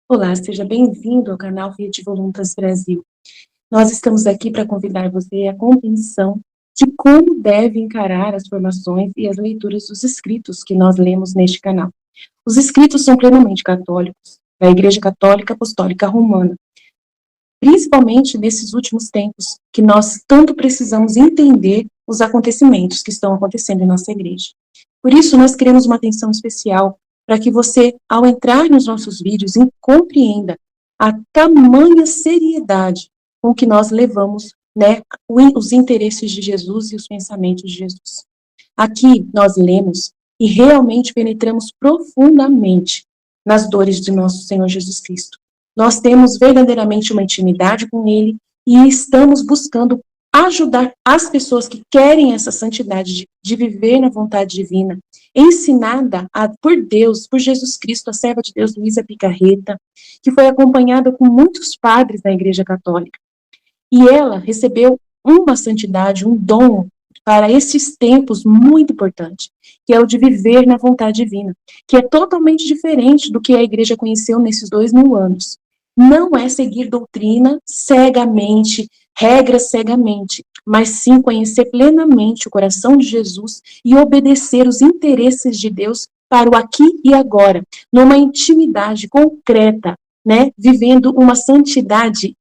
Olá, seja bem-vindo ao canal Rede Voluntas Brasil. Nós estamos aqui para convidar você à compreensão de como deve encarar as formações e as leituras dos escritos que nós lemos neste canal. Os escritos são plenamente católicos, da Igreja Católica Apostólica Romana, principalmente nesses últimos tempos, que nós tanto precisamos entender os acontecimentos que estão acontecendo em nossa igreja. Por isso, nós queremos uma atenção especial para que você, ao entrar nos nossos vídeos, compreenda a tamanha seriedade com que nós levamos, né, os interesses de Jesus e os pensamentos de Jesus. Aqui nós lemos e realmente penetramos profundamente nas dores de nosso Senhor Jesus Cristo. Nós temos verdadeiramente uma intimidade com Ele e estamos buscando ajudar as pessoas que querem essa santidade de viver na vontade divina, ensinada por Deus, por Jesus Cristo, a serva de Deus, Luísa Picarreta, que foi acompanhada com muitos padres da Igreja Católica. E ela recebeu uma santidade, um dom para esses tempos muito importante, que é o de viver na vontade divina, que é totalmente diferente do que a igreja conheceu nesses 2000 anos. Não é seguir doutrina cegamente, regras cegamente, mas sim conhecer plenamente o coração de Jesus e obedecer os interesses de Deus para o aqui e agora, numa intimidade concreta, né, vivendo uma santidade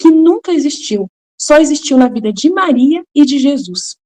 que nunca existiu, só existiu na vida de Maria e de Jesus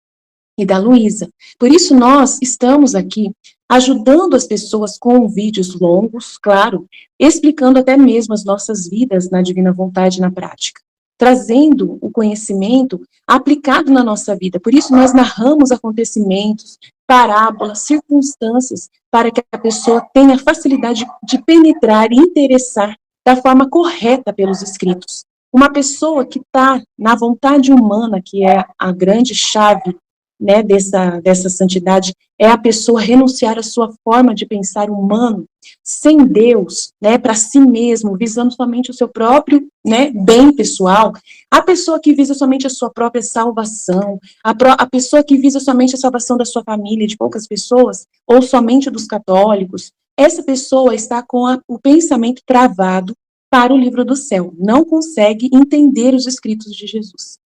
e da Luísa. Por isso nós estamos aqui ajudando as pessoas com vídeos longos, claro, explicando até mesmo as nossas vidas na divina vontade na prática, trazendo o conhecimento aplicado na nossa vida. Por isso nós narramos acontecimentos, parábolas, circunstâncias, para que a pessoa tenha facilidade de penetrar e interessar da forma correta pelos escritos. Uma pessoa que está na vontade humana, que é a grande chave, né, dessa santidade, é a pessoa renunciar à sua forma de pensar humano, sem Deus, né, para si mesmo, visando somente o seu próprio, né, bem pessoal. A pessoa que visa somente a sua própria salvação, a pessoa que visa somente a salvação da sua família, de poucas pessoas, ou somente dos católicos, essa pessoa está com o pensamento travado para o livro do céu, não consegue entender os escritos de Jesus.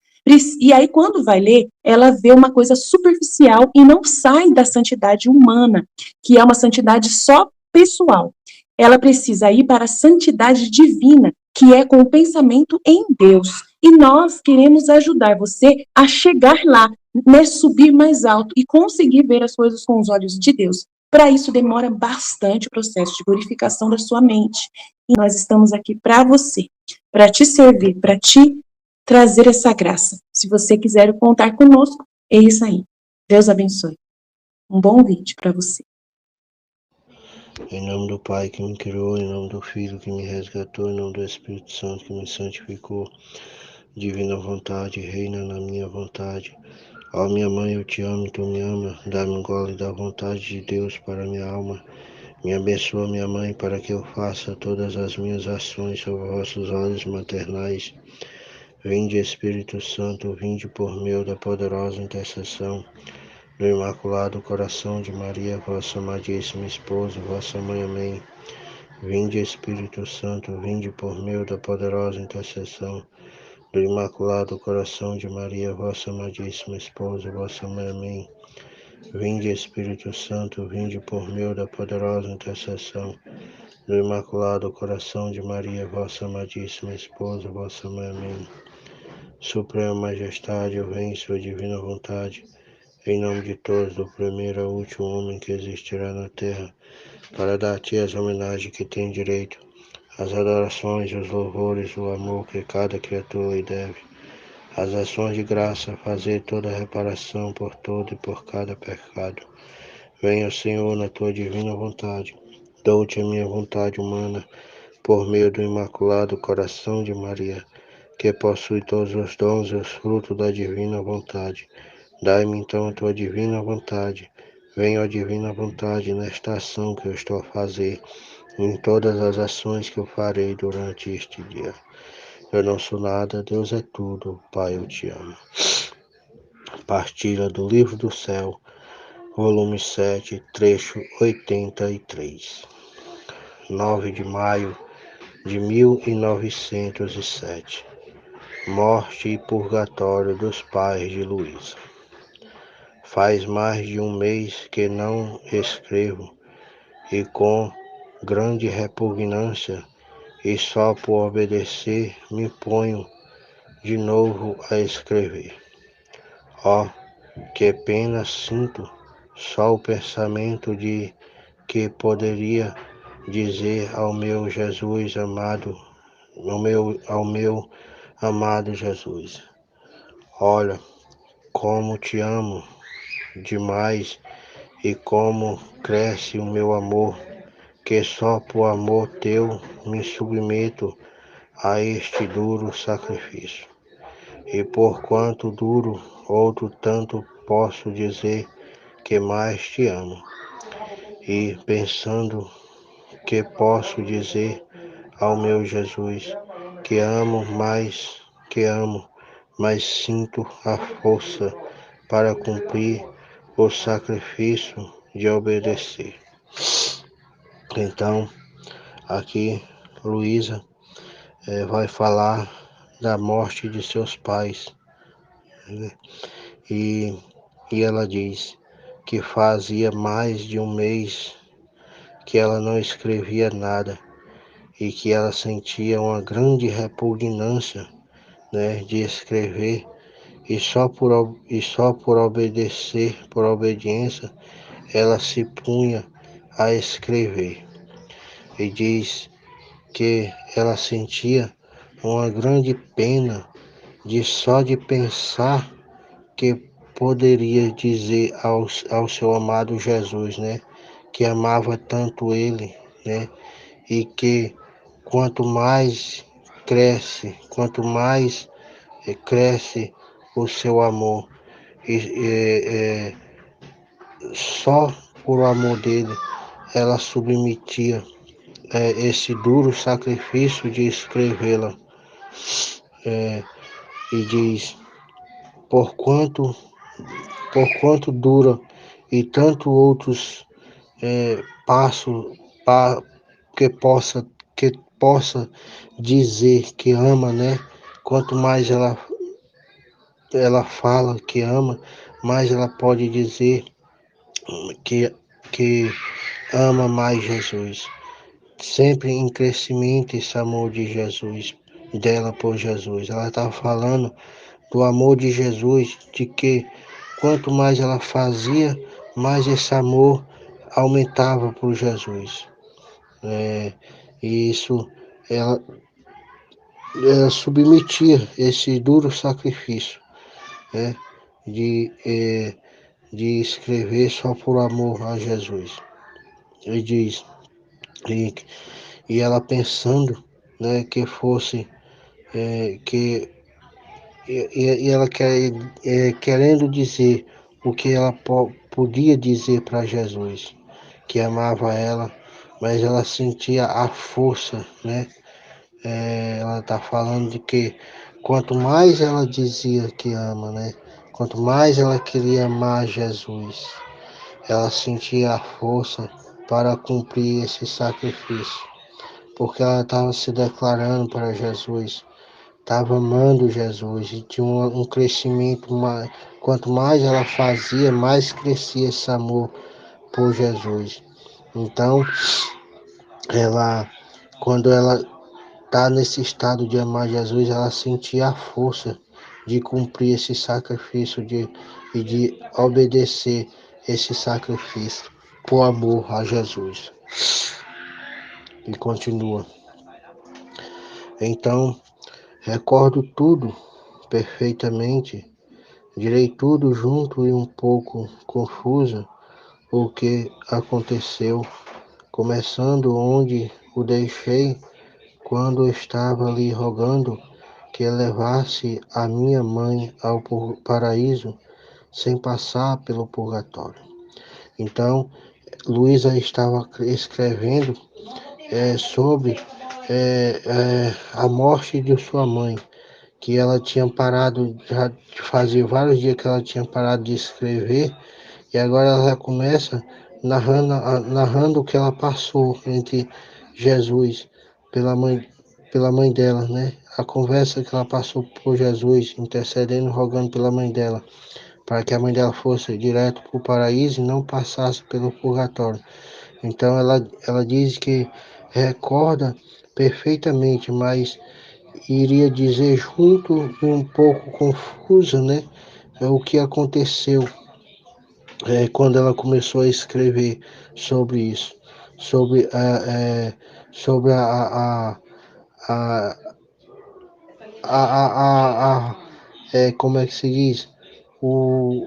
E aí, quando vai ler, ela vê uma coisa superficial e não sai da santidade humana, que é uma santidade só pessoal. Ela precisa ir para a santidade divina, que é com o pensamento em Deus. E nós queremos ajudar você a chegar lá, né, subir mais alto e conseguir ver as coisas com os olhos de Deus. Para isso, demora bastante o processo de purificação da sua mente. E nós estamos aqui para você, para te servir, para te trazer essa graça. Se você quiser contar conosco, é isso aí. Deus abençoe. Um bom vídeo para você. Em nome do Pai que me criou, em nome do Filho que me resgatou, em nome do Espírito Santo que me santificou, divina vontade, reina na minha vontade. Ó minha mãe, eu te amo, tu me ama, dá-me um gole da vontade de Deus para minha alma. Me abençoa, minha mãe, para que eu faça todas as minhas ações sob vossos olhos maternais. Vinde, Espírito Santo, vinde por meio da poderosa intercessão do Imaculado Coração de Maria, vossa amadíssima esposa, vossa mãe. Amém. Vinde, Espírito Santo, vinde por meio da poderosa intercessão do Imaculado Coração de Maria, vossa amadíssima esposa, vossa mãe. Amém. Vinde, Espírito Santo, vinde por meio da poderosa intercessão do Imaculado Coração de Maria, vossa amadíssima esposa, vossa mãe. Amém. Suprema Majestade, eu venho em sua divina vontade, em nome de todos, do primeiro ao último homem que existirá na terra, para dar a ti as homenagens que tem direito, as adorações, os louvores, o amor que cada criatura lhe deve, as ações de graça, fazer toda a reparação por todo e por cada pecado. Venha, Senhor, na tua divina vontade, dou-te a minha vontade humana, por meio do Imaculado Coração de Maria, que possui todos os dons e os frutos da divina vontade. Dai-me então a tua divina vontade. Venha a divina vontade nesta ação que eu estou a fazer, em todas as ações que eu farei durante este dia. Eu não sou nada, Deus é tudo, Pai, eu te amo. Partilha do Livro do Céu, volume 7, trecho 83. 9 de maio de 1907. Morte e purgatório dos pais de Luísa. Faz mais de um mês que não escrevo, e com grande repugnância, e só por obedecer me ponho de novo a escrever. Oh, que pena sinto, só o pensamento de que poderia dizer ao meu Jesus amado, ao meu amado Jesus: olha, como te amo demais e como cresce o meu amor, que só por amor teu me submeto a este duro sacrifício. E por quanto duro, outro tanto posso dizer que mais te amo. E pensando que posso dizer ao meu Jesus que amo, mas sinto a força para cumprir o sacrifício de obedecer. Então, aqui Luísa vai falar da morte de seus pais, né? E ela diz que fazia mais de um mês que ela não escrevia nada e que ela sentia uma grande repugnância, né, de escrever, e só por obedecer, por obediência, ela se punha a escrever. E diz que ela sentia uma grande pena de só de pensar que poderia dizer ao seu amado Jesus, né, que amava tanto ele, né, e que quanto mais cresce o seu amor, e só por amor dele ela submetia esse duro sacrifício de escrevê-la, e diz: porquanto, porquanto dura e tanto outros passos que possa dizer que ama, né? Quanto mais ela fala que ama, mais ela pode dizer que, que ama mais Jesus. Sempre em crescimento esse amor de Jesus, dela por Jesus. Ela estava falando do amor de Jesus, de que quanto mais ela fazia, mais esse amor aumentava por Jesus. E isso, ela, ela submetia esse duro sacrifício, né, de, de escrever só por amor a Jesus. Ele diz, e, e ela pensando, né, que fosse, que e ela querendo dizer o que ela podia dizer para Jesus, que amava ela, mas ela sentia a força, né? Ela está falando de que quanto mais ela dizia que ama, né? Quanto mais ela queria amar Jesus, ela sentia a força para cumprir esse sacrifício, porque ela estava se declarando para Jesus, estava amando Jesus e tinha um crescimento mais. Quanto mais ela fazia, mais crescia esse amor por Jesus. Então, quando ela está nesse estado de amar Jesus, ela sentia a força de cumprir esse sacrifício e de obedecer esse sacrifício por amor a Jesus. E continua. Então, recordo tudo perfeitamente, direi tudo junto e um pouco confusa o que aconteceu, começando onde o deixei, quando estava lhe rogando que levasse a minha mãe ao paraíso sem passar pelo purgatório. Então, Luísa estava escrevendo sobre a morte de sua mãe, que ela tinha parado já de fazer vários dias que ela tinha parado de escrever, e agora ela já começa narrando o que ela passou entre Jesus pela mãe dela, né? A conversa que ela passou por Jesus, intercedendo, rogando pela mãe dela, para que a mãe dela fosse direto para o paraíso e não passasse pelo purgatório. Então ela diz que recorda perfeitamente, mas iria dizer junto e um pouco confusa, né? É o que aconteceu quando ela começou a escrever sobre isso, sobre sobre a, como é que se diz? O,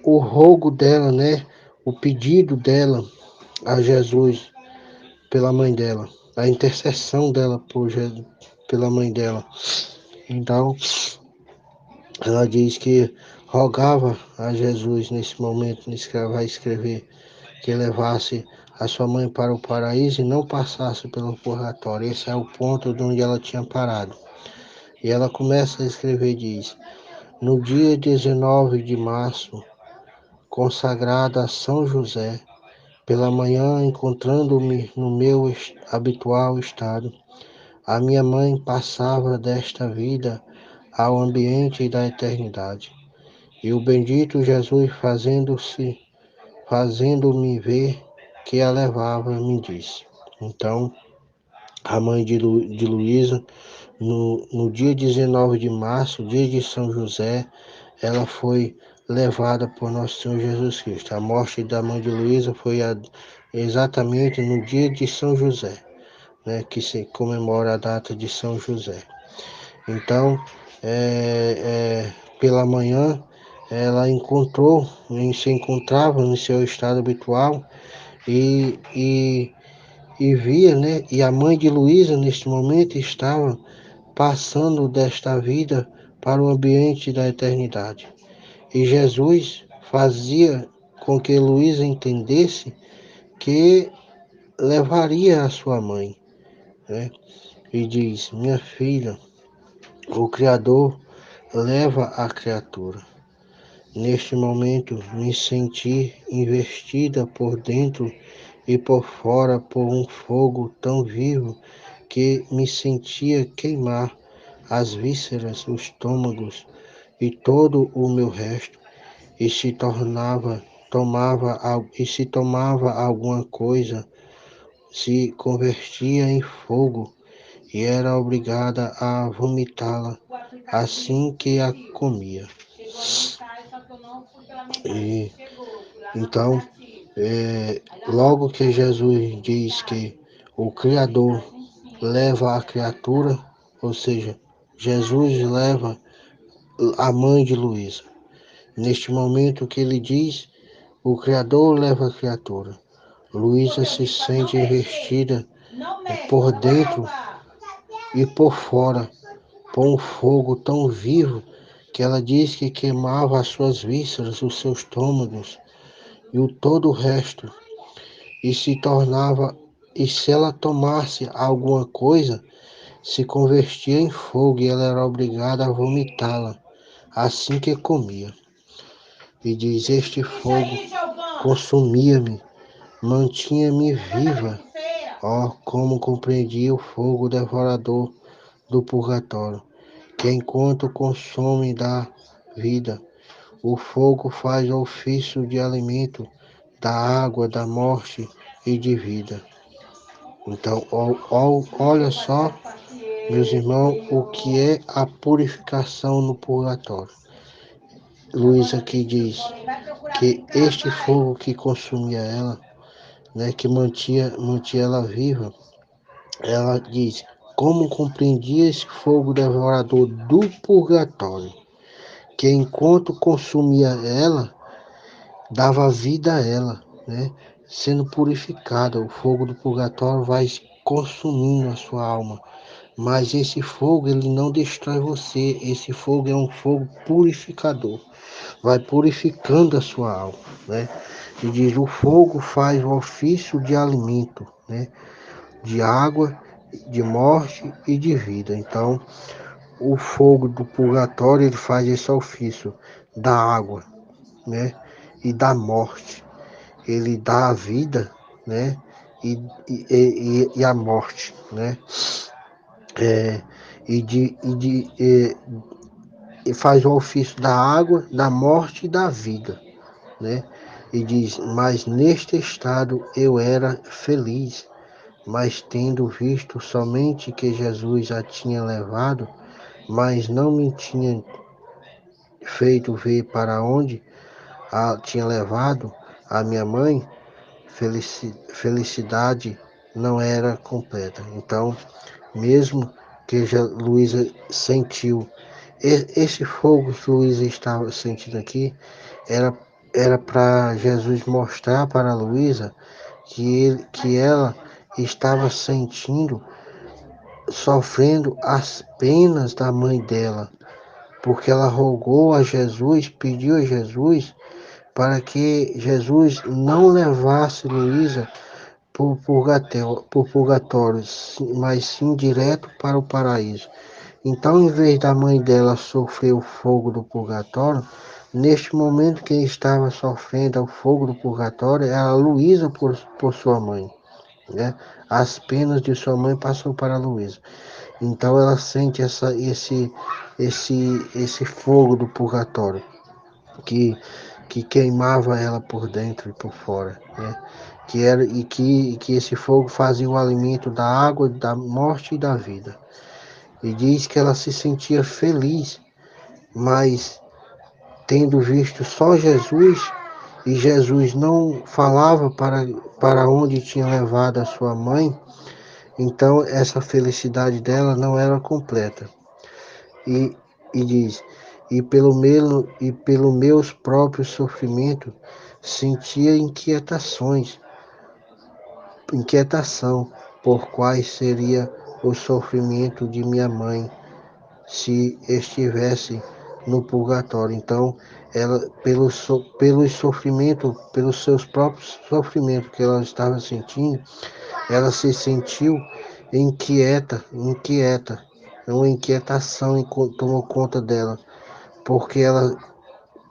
o rogo dela, né? O pedido dela a Jesus pela mãe dela, a intercessão dela pela mãe dela. Então, ela diz que rogava a Jesus nesse momento, nesse que ela vai escrever, que levasse a sua mãe para o paraíso e não passasse pelo purgatório. Esse é o ponto de onde ela tinha parado. E ela começa a escrever, diz: no dia 19 de março, consagrada a São José, pela manhã, encontrando-me no meu habitual estado, a minha mãe passava desta vida ao ambiente da eternidade. E o bendito Jesus, fazendo-me ver que a levava, me disse. Então, a mãe de Luísa, no dia 19 de março, dia de São José, ela foi levada por nosso Senhor Jesus Cristo. A morte da mãe de Luísa foi exatamente no dia de São José, né, que se comemora a data de São José. Então, pela manhã, ela se encontrava no seu estado habitual e via, né? E a mãe de Luísa, neste momento, estava passando desta vida para o ambiente da eternidade. E Jesus fazia com que Luísa entendesse que levaria a sua mãe, né? E diz: minha filha, o Criador leva a criatura. Neste momento, me senti investida por dentro e por fora por um fogo tão vivo que me sentia queimar as vísceras, os estômagos e todo o meu resto, e se tomava alguma coisa, se convertia em fogo e era obrigada a vomitá-la assim que a comia. E então, logo que Jesus diz que o Criador leva a criatura, ou seja, Jesus leva a mãe de Luísa. Neste momento que ele diz, o Criador leva a criatura. Luísa se sente investida por dentro e por fora por um fogo tão vivo que ela diz que queimava as suas vísceras, os seus estômagos e todo o resto, e se ela tomasse alguma coisa, se convertia em fogo e ela era obrigada a vomitá-la assim que comia. E diz: este fogo consumia-me, mantinha-me viva. Ó, como compreendia o fogo devorador do purgatório, que enquanto consome dá vida. O fogo faz ofício de alimento, da água, da morte e de vida. Então, olha só, meus irmãos, o que é a purificação no purgatório. Luísa aqui diz que este fogo que consumia ela, né, que mantinha ela viva, ela diz: como compreendia esse fogo devorador do purgatório, que enquanto consumia ela, dava vida a ela, né? Sendo purificada. O fogo do purgatório vai consumindo a sua alma. Mas esse fogo, ele não destrói você. Esse fogo é um fogo purificador. Vai purificando a sua alma, né? E diz: o fogo faz o ofício de alimento, né? De água, de morte e de vida. Então, o fogo do purgatório, ele faz esse ofício da água, né? E da morte. Ele dá a vida, né? E a morte, né? É, e faz o ofício da água, da morte e da vida, né? E diz: mas neste estado eu era feliz, mas tendo visto somente que Jesus a tinha levado, mas não me tinha feito ver para onde a tinha levado a minha mãe, felicidade não era completa. Então, mesmo que Luísa sentiu, esse fogo que Luísa estava sentindo aqui, era para Jesus mostrar para Luísa que ela estava sentindo, sofrendo as penas da mãe dela, porque ela rogou a Jesus, pediu a Jesus para que Jesus não levasse Luísa por purgatório, mas sim direto para o paraíso. Então, em vez da mãe dela sofrer o fogo do purgatório, neste momento quem estava sofrendo o fogo do purgatório era Luísa por sua mãe, né? As penas de sua mãe passou para Luísa. Então ela sente esse fogo do purgatório que, que queimava ela por dentro e por fora, né? Que esse fogo fazia o alimento da água, da morte e da vida. E diz que ela se sentia feliz, mas tendo visto só Jesus, e Jesus não falava para onde tinha levado a sua mãe, então essa felicidade dela não era completa. E, e diz, e pelo meus próprios sofrimentos, sentia inquietação por quais seria o sofrimento de minha mãe se estivesse no purgatório. Então, ela, pelo sofrimento, pelos seus próprios sofrimentos que ela estava sentindo, ela se sentiu inquieta. Uma inquietação tomou conta dela, porque ela,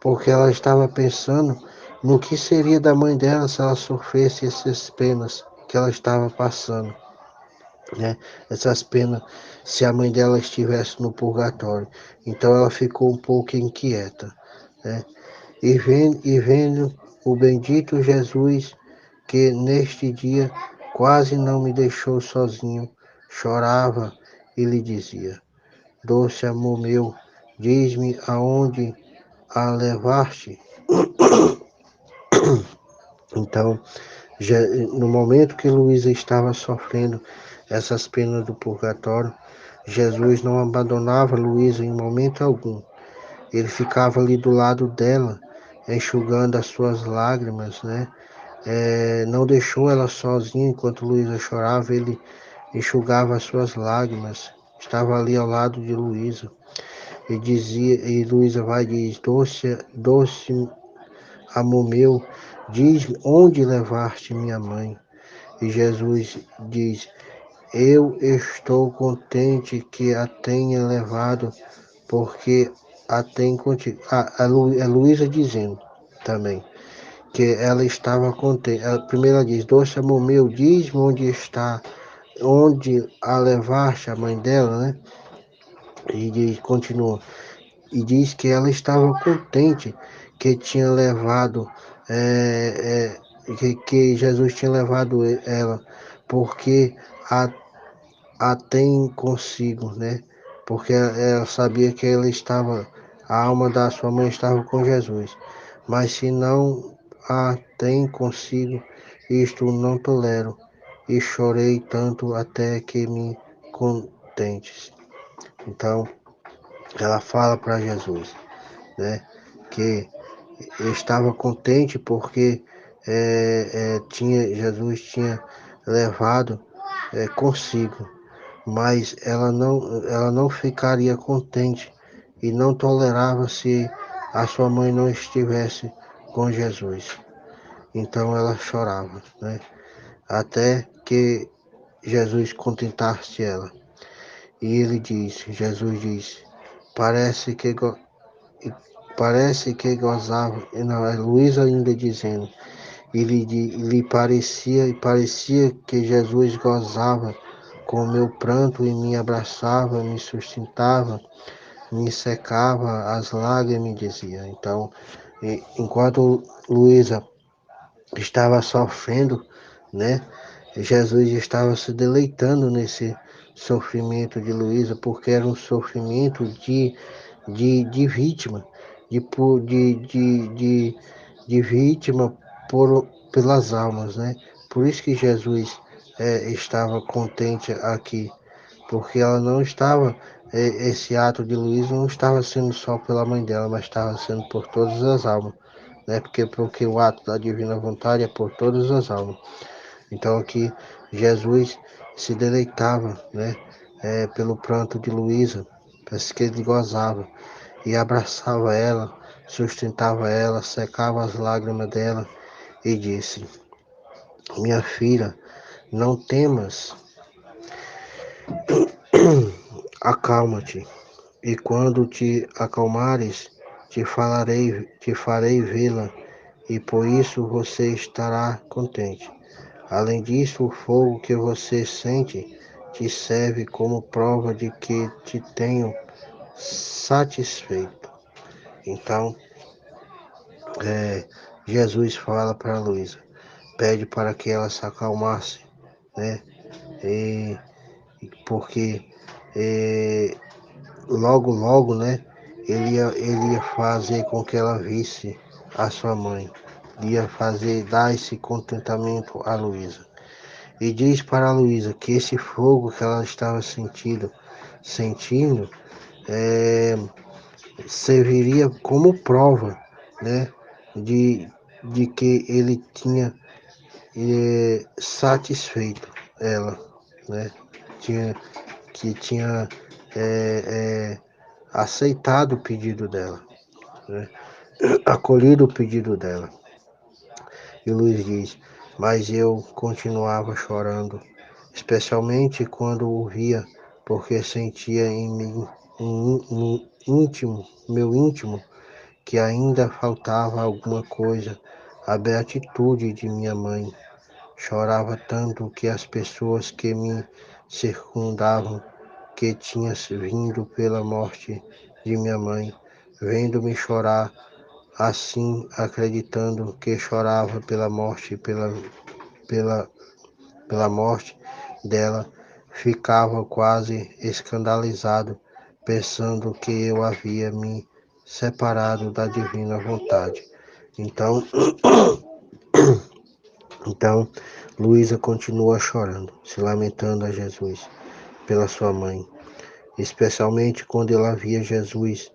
porque ela estava pensando no que seria da mãe dela se ela sofresse essas penas que ela estava passando, né? Essas penas se a mãe dela estivesse no purgatório. Então ela ficou um pouco inquieta, né? E vendo o bendito Jesus que neste dia quase não me deixou sozinho, chorava e lhe dizia: doce amor meu, diz-me aonde a levaste. Então, no momento que Luísa estava sofrendo essas penas do purgatório, Jesus não abandonava Luísa em momento algum. Ele ficava ali do lado dela, enxugando as suas lágrimas, né? Não deixou ela sozinha enquanto Luísa chorava, ele enxugava as suas lágrimas, estava ali ao lado de Luísa. E Luísa vai e diz: doce amor meu, diz-me onde levaste minha mãe. E Jesus diz: eu estou contente que a tenha levado, porque a tem contigo. A Luísa dizendo também que ela estava contente. Primeiro ela diz: doce amor meu, diz-me onde está, onde a levaste, a mãe dela, né? Continua, e diz que ela estava contente que tinha levado, que Jesus tinha levado ela, porque a, a tem consigo, né? Porque ela sabia que a alma da sua mãe estava com Jesus. Mas se não a tem consigo, isto não tolero, e chorei tanto até que me contentes. Então, ela fala para Jesus, né, que estava contente porque Jesus tinha levado consigo, mas ela não ficaria contente e não tolerava se a sua mãe não estivesse com Jesus. Então ela chorava, né, até que Jesus contentasse ela. E ele disse, Jesus disse, parece que, parece que gozava, e não, é Luísa ainda dizendo, lhe parecia que Jesus gozava com o meu pranto e me abraçava, me sustentava, me secava as lágrimas, dizia. Então, enquanto Luísa estava sofrendo, né? Jesus estava se deleitando nesse sofrimento de Luísa, porque era um sofrimento de vítima, de vítima pelas almas, né? Por isso que Jesus estava contente aqui, porque ela não estava, esse ato de Luísa não estava sendo só pela mãe dela, mas estava sendo por todas as almas, né? Porque o ato da divina vontade é por todas as almas. Então aqui Jesus se deleitava, né? Pelo pranto de Luísa, parece que ele gozava e abraçava ela, sustentava ela, secava as lágrimas dela e disse: Minha filha, não temas, acalma-te, e quando te acalmares, te farei vê-la, e por isso você estará contente. Além disso, o fogo que você sente te serve como prova de que te tenho satisfeito. Então, Jesus fala para Luísa, pede para que ela se acalmasse, né? E, porque é, logo, né? Ele ia fazer com que ela visse a sua mãe, ia dar esse contentamento a Luísa. E diz para a Luísa que esse fogo que ela estava sentindo, é, serviria como prova, né, de, de que ele tinha satisfeito ela, né, que tinha é, é, aceitado o pedido dela, né, acolhido o pedido dela. E Luiz diz, mas eu continuava chorando, especialmente quando o via, porque sentia em mim, meu íntimo, que ainda faltava alguma coisa, a beatitude de minha mãe. Chorava tanto que as pessoas que me circundavam, que tinham vindo pela morte de minha mãe, vendo-me chorar, assim acreditando que chorava pela, pela morte dela, ficava quase escandalizado, pensando que eu havia me separado da divina vontade. Então, então Luísa continua chorando, se lamentando a Jesus pela sua mãe, especialmente quando ela via Jesus,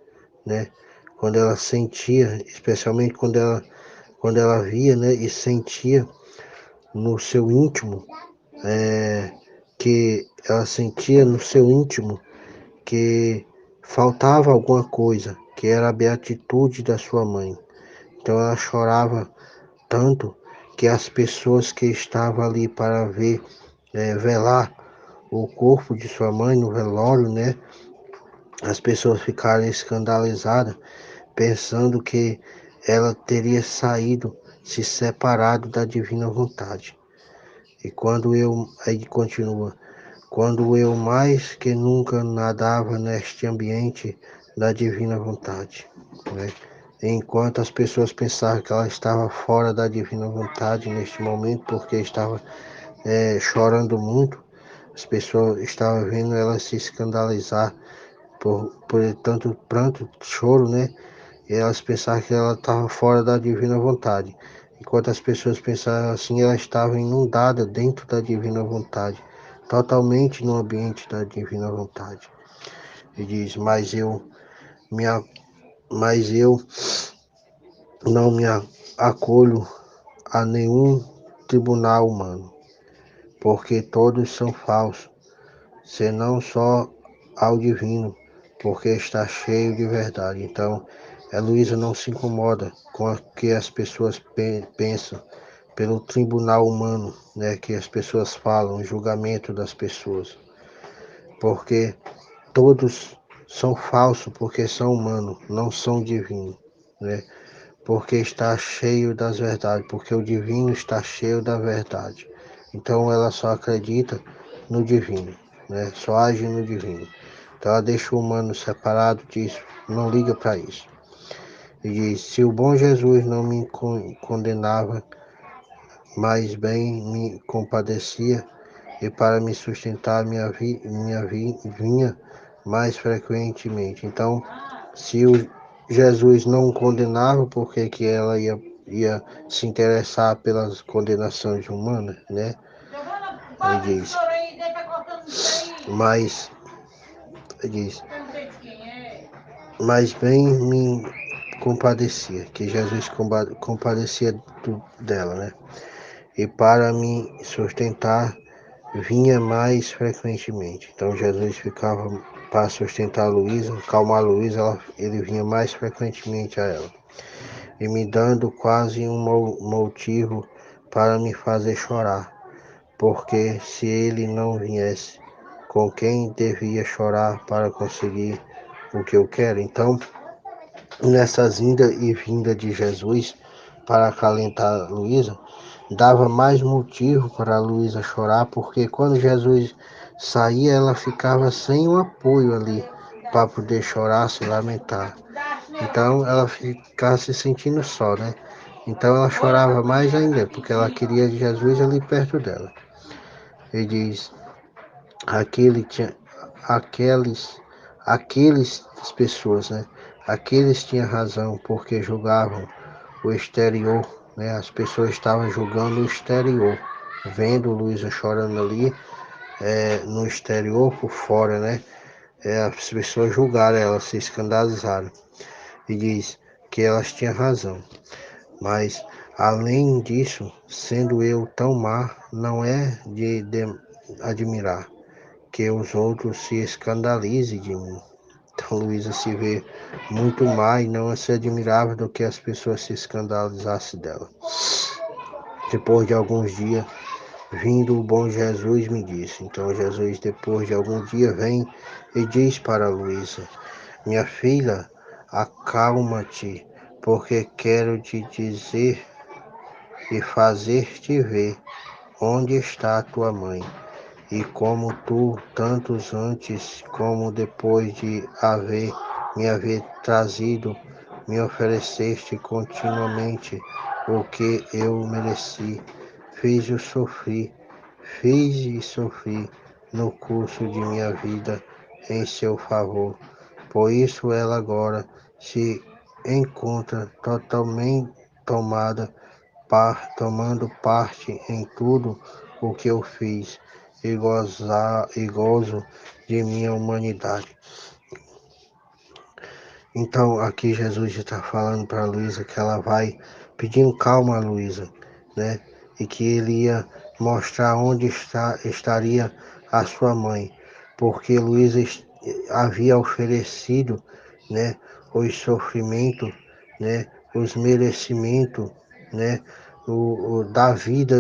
né? Quando ela sentia, especialmente quando ela via, né, e sentia no seu íntimo, que ela sentia no seu íntimo que faltava alguma coisa, que era a beatitude da sua mãe. Então ela chorava tanto que as pessoas que estavam ali para velar o corpo de sua mãe no velório, né? As pessoas ficaram escandalizadas, pensando que ela teria saído, se separado da divina vontade. E aí continua, quando eu mais que nunca nadava neste ambiente da divina vontade, né? Enquanto as pessoas pensavam que ela estava fora da divina vontade neste momento, porque estava chorando muito, as pessoas estavam vendo ela se escandalizar por tanto pranto, choro, né? E elas pensavam que ela estava fora da divina vontade. Enquanto as pessoas pensavam assim, ela estava inundada dentro da divina vontade, totalmente no ambiente da divina vontade. E diz, me, mas eu não me acolho a nenhum tribunal humano, porque todos são falsos, senão só ao divino, porque está cheio de verdade. Então, a Luísa não se incomoda com o que as pessoas pensam pelo tribunal humano, né, que as pessoas falam, o julgamento das pessoas. porque todos são falsos, porque são humanos, não são divinos, né? Porque está cheio das verdades, porque o divino está cheio da verdade. Então ela só acredita no divino, né? Só age no divino. Então ela deixa o humano separado disso, não liga para isso. E diz: se o bom Jesus não me condenava, mas bem me compadecia, e para me sustentar vinha mais frequentemente. Então, se o Jesus não condenava, por que ela ia se interessar pelas condenações humanas, né? Ele diz, mas, ele diz, mas bem me compadecia, que Jesus compadecia dela, né? E para me sustentar vinha mais frequentemente. Então Jesus ficava para sustentar a Luísa, calmar a Luísa, ele vinha mais frequentemente a ela. E me dando quase um motivo para me fazer chorar, porque se ele não viesse, com quem devia chorar para conseguir o que eu quero? Então, nessas ida e vinda de Jesus para acalentar Luísa, dava mais motivo para Luísa chorar, porque quando Jesus saía, ela ficava sem um apoio ali para poder chorar, se lamentar. Então ela ficava se sentindo só, né? Então ela chorava mais ainda, porque ela queria Jesus ali perto dela. Ele diz, aqueles, as pessoas, né? Aqueles tinham razão, porque julgavam o exterior, né? As pessoas estavam julgando o exterior, vendo Luísa chorando ali, no exterior, por fora, né? As pessoas julgaram ela, se escandalizaram. E diz que elas tinham razão. Mas, além disso, sendo eu tão má, não é de admirar que os outros se escandalizem de mim. Então Luísa se vê muito má e não se admirava do que as pessoas se escandalizassem dela. Depois de alguns dias, vindo o bom Jesus me disse. Então Jesus, depois de algum dia, vem e diz para Luísa: minha filha, acalma-te, porque quero te dizer e fazer-te ver onde está tua mãe. E como tu, tantos antes como depois de me haver trazido, me ofereceste continuamente o que eu mereci, fiz e sofri no curso de minha vida em seu favor. Por isso ela agora se encontra totalmente tomando parte em tudo o que eu fiz e gozo de minha humanidade. Então aqui Jesus está falando para Luísa que ela vai pedindo calma a Luísa, né? E que ele ia mostrar onde estaria a sua mãe, porque Luísa havia oferecido, né, os sofrimentos, né, os merecimentos, né, da vida,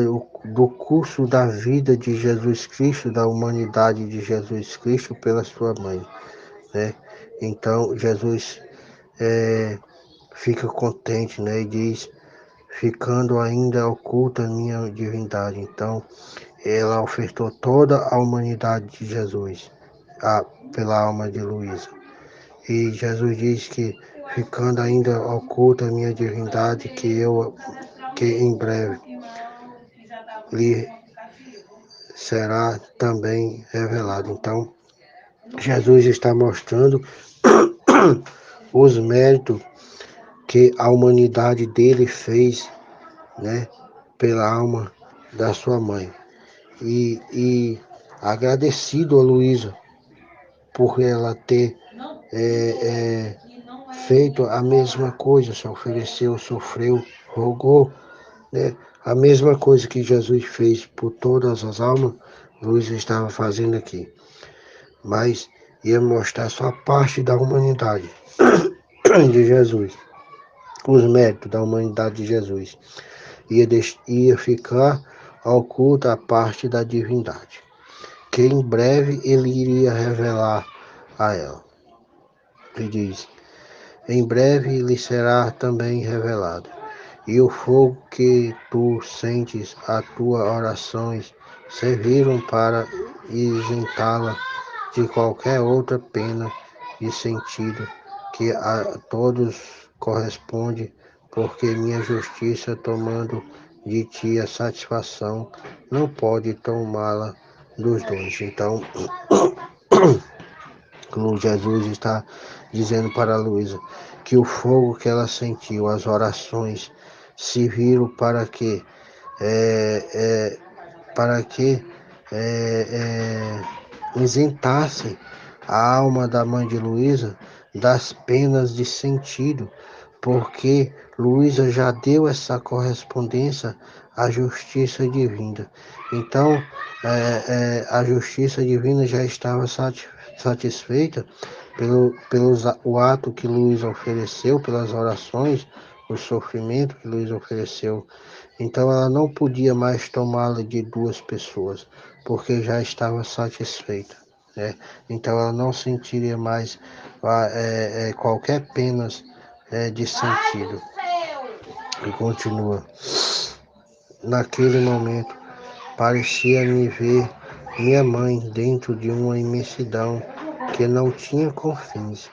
do curso da vida de Jesus Cristo, da humanidade de Jesus Cristo pela sua mãe, né? Então Jesus fica contente, né? E diz, ficando ainda oculta a minha divindade. Então ela ofertou toda a humanidade de Jesus pela alma de Luísa. E Jesus diz que, ficando ainda oculta a minha divindade, que em breve lhe será também revelado. Então, Jesus está mostrando os méritos que a humanidade dele fez, né, pela alma da sua mãe. E agradecido a Luísa por ela ter feito a mesma coisa, se ofereceu, sofreu, rogou, né? A mesma coisa que Jesus fez por todas as almas, Luísa estava fazendo aqui. Mas ia mostrar só parte da humanidade de Jesus, os méritos da humanidade de Jesus. Ia ficar oculta a parte da divindade. que em breve ele iria revelar a ela. E diz: em breve lhe será também revelado. E o fogo que tu sentes, as tuas orações, serviram para isentá-la de qualquer outra pena e sentido que a todos corresponde, porque minha justiça, tomando de ti a satisfação, não pode tomá-la dos dois. Então, Jesus está dizendo para Luísa que o fogo que ela sentiu, as orações, serviram para que é, é, para que isentasse a alma da mãe de Luísa das penas de sentido, porque Luísa já deu essa correspondência à justiça divina. Então, a justiça divina já estava satisfeita pelo o ato que Luísa ofereceu, pelas orações, o sofrimento que Luísa ofereceu. Então ela não podia mais tomá-la de duas pessoas, porque já estava satisfeita. Né? Então ela não sentiria mais qualquer pena de sentido. E continua. Naquele momento, parecia-me ver minha mãe dentro de uma imensidão que não tinha confins.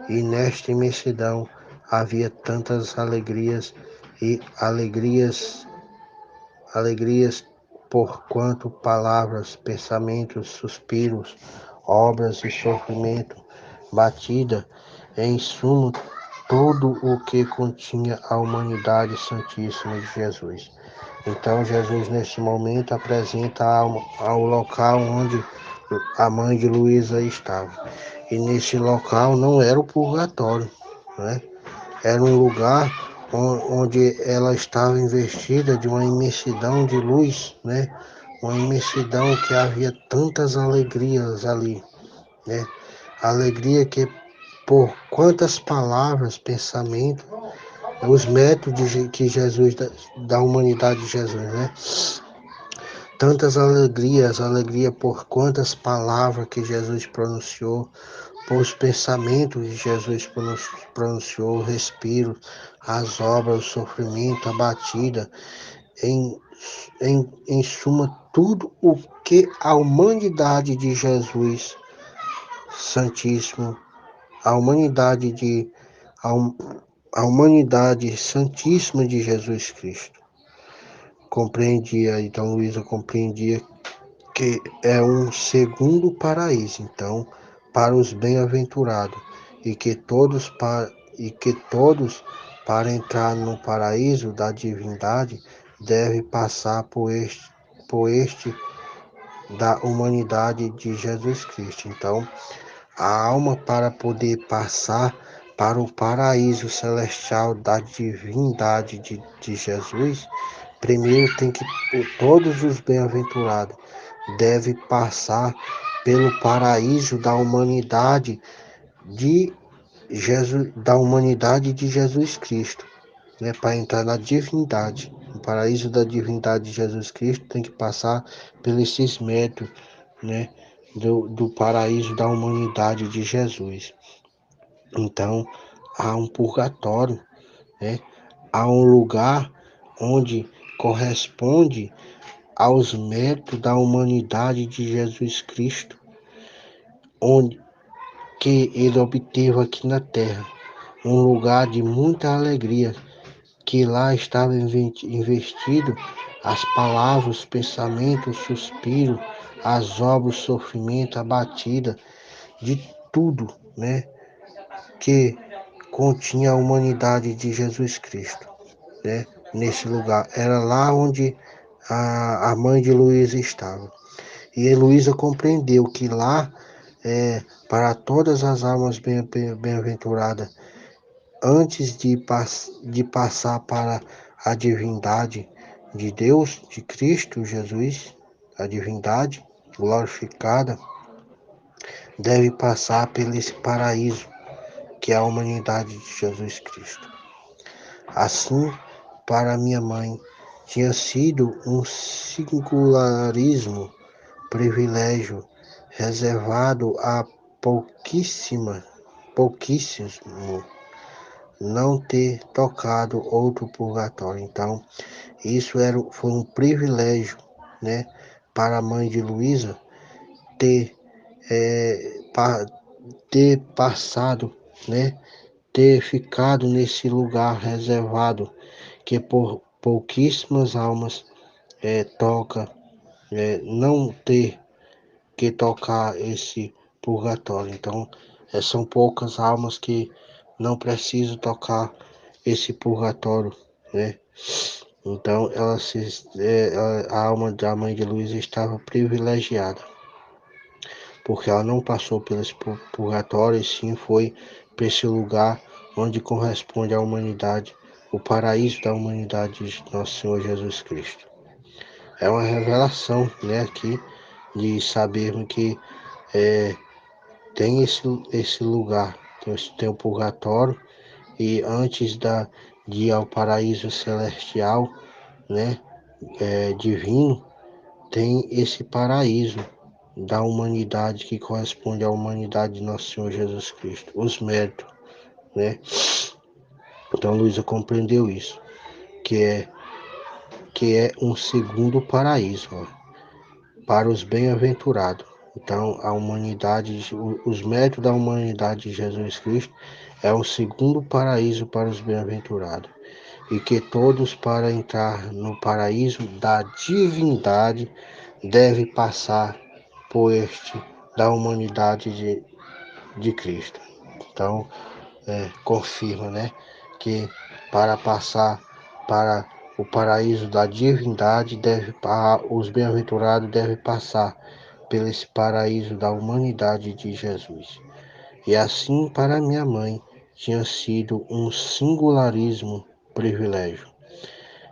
E nesta imensidão havia tantas alegrias e alegrias por quanto palavras, pensamentos, suspiros, obras e sofrimento, batida, em sumo, tudo o que continha a humanidade santíssima de Jesus. Então Jesus nesse momento apresenta ao local onde a mãe de Luísa estava. E nesse local não era o purgatório, né? Era um lugar onde ela estava investida de uma imensidão de luz, né? Uma imensidão que havia tantas alegrias ali, né? Alegria que por quantas palavras, pensamentos, os métodos que Jesus, da humanidade de Jesus, né? Tantas alegrias, alegria por quantas palavras que Jesus pronunciou, por os pensamentos que Jesus pronunciou, o respiro, as obras, o sofrimento, a batida, em suma, tudo o que a humanidade de Jesus Santíssimo, a humanidade a, a humanidade santíssima de Jesus Cristo compreendia. Então Luísa compreendia que é um segundo paraíso, então, para os bem-aventurados, e que todos para entrar no paraíso da divindade devem passar por este da humanidade de Jesus Cristo. Então, a alma, para poder passar para o paraíso celestial da divindade de Jesus, primeiro tem que, todos os bem-aventurados devem passar pelo paraíso da humanidade de Jesus, de Jesus Cristo, né? Para entrar na divindade, no paraíso da divindade de Jesus Cristo, tem que passar pelos esses métodos, né? Do paraíso da humanidade de Jesus. Então, há um purgatório, né? Há um lugar onde corresponde aos méritos da humanidade de Jesus Cristo, onde que ele obteve aqui na terra, um lugar de muita alegria, que lá estava investido as palavras, os pensamentos, o suspiro, as obras, o sofrimento, a batida, de tudo, né, que continha a humanidade de Jesus Cristo, né, nesse lugar. Era lá onde a mãe de Luísa estava. E Heloísa compreendeu que lá, para todas as almas bem-aventuradas, antes de passar para a divindade de Deus, de Cristo Jesus, a divindade glorificada, deve passar por esse paraíso que é a humanidade de Jesus Cristo. Assim, para minha mãe, tinha sido um singularismo privilégio reservado a pouquíssimos, não ter tocado outro purgatório. Então, foi um privilégio, né, para a mãe de Luísa ter, ter passado, né, ter ficado nesse lugar reservado que por pouquíssimas almas toca, não ter que tocar esse purgatório. Então, são poucas almas que não precisam tocar esse purgatório, né? Então, a alma da mãe de Luísa estava privilegiada, porque ela não passou pelo purgatório, e sim foi para esse lugar onde corresponde à humanidade, o paraíso da humanidade de Nosso Senhor Jesus Cristo. É uma revelação, né, aqui, de sabermos que tem esse lugar, tem o purgatório, e antes de ir ao paraíso celestial, né, divino, tem esse paraíso da humanidade que corresponde à humanidade de Nosso Senhor Jesus Cristo, os méritos, né? Então Luísa compreendeu isso, que é um segundo paraíso, ó, para os bem-aventurados. Então a humanidade, os méritos da humanidade de Jesus Cristo é o segundo paraíso para os bem-aventurados. E que todos, para entrar no paraíso da divindade, devem passar por este da humanidade de Cristo. Então, confirma, né, que para passar para o paraíso da divindade, os bem-aventurados devem passar pelo esse paraíso da humanidade de Jesus. E assim, para minha mãe, tinha sido um singularíssimo privilégio,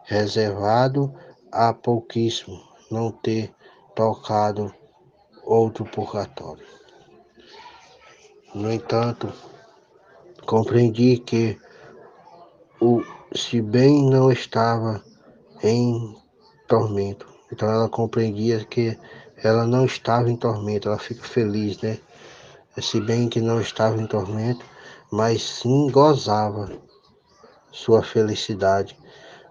reservado a pouquíssimo, não ter tocado outro purgatório. No entanto, compreendi que, se bem não estava em tormento, então ela compreendia que ela não estava em tormento, ela fica feliz, né? Se bem que não estava em tormento, mas sim gozava sua felicidade.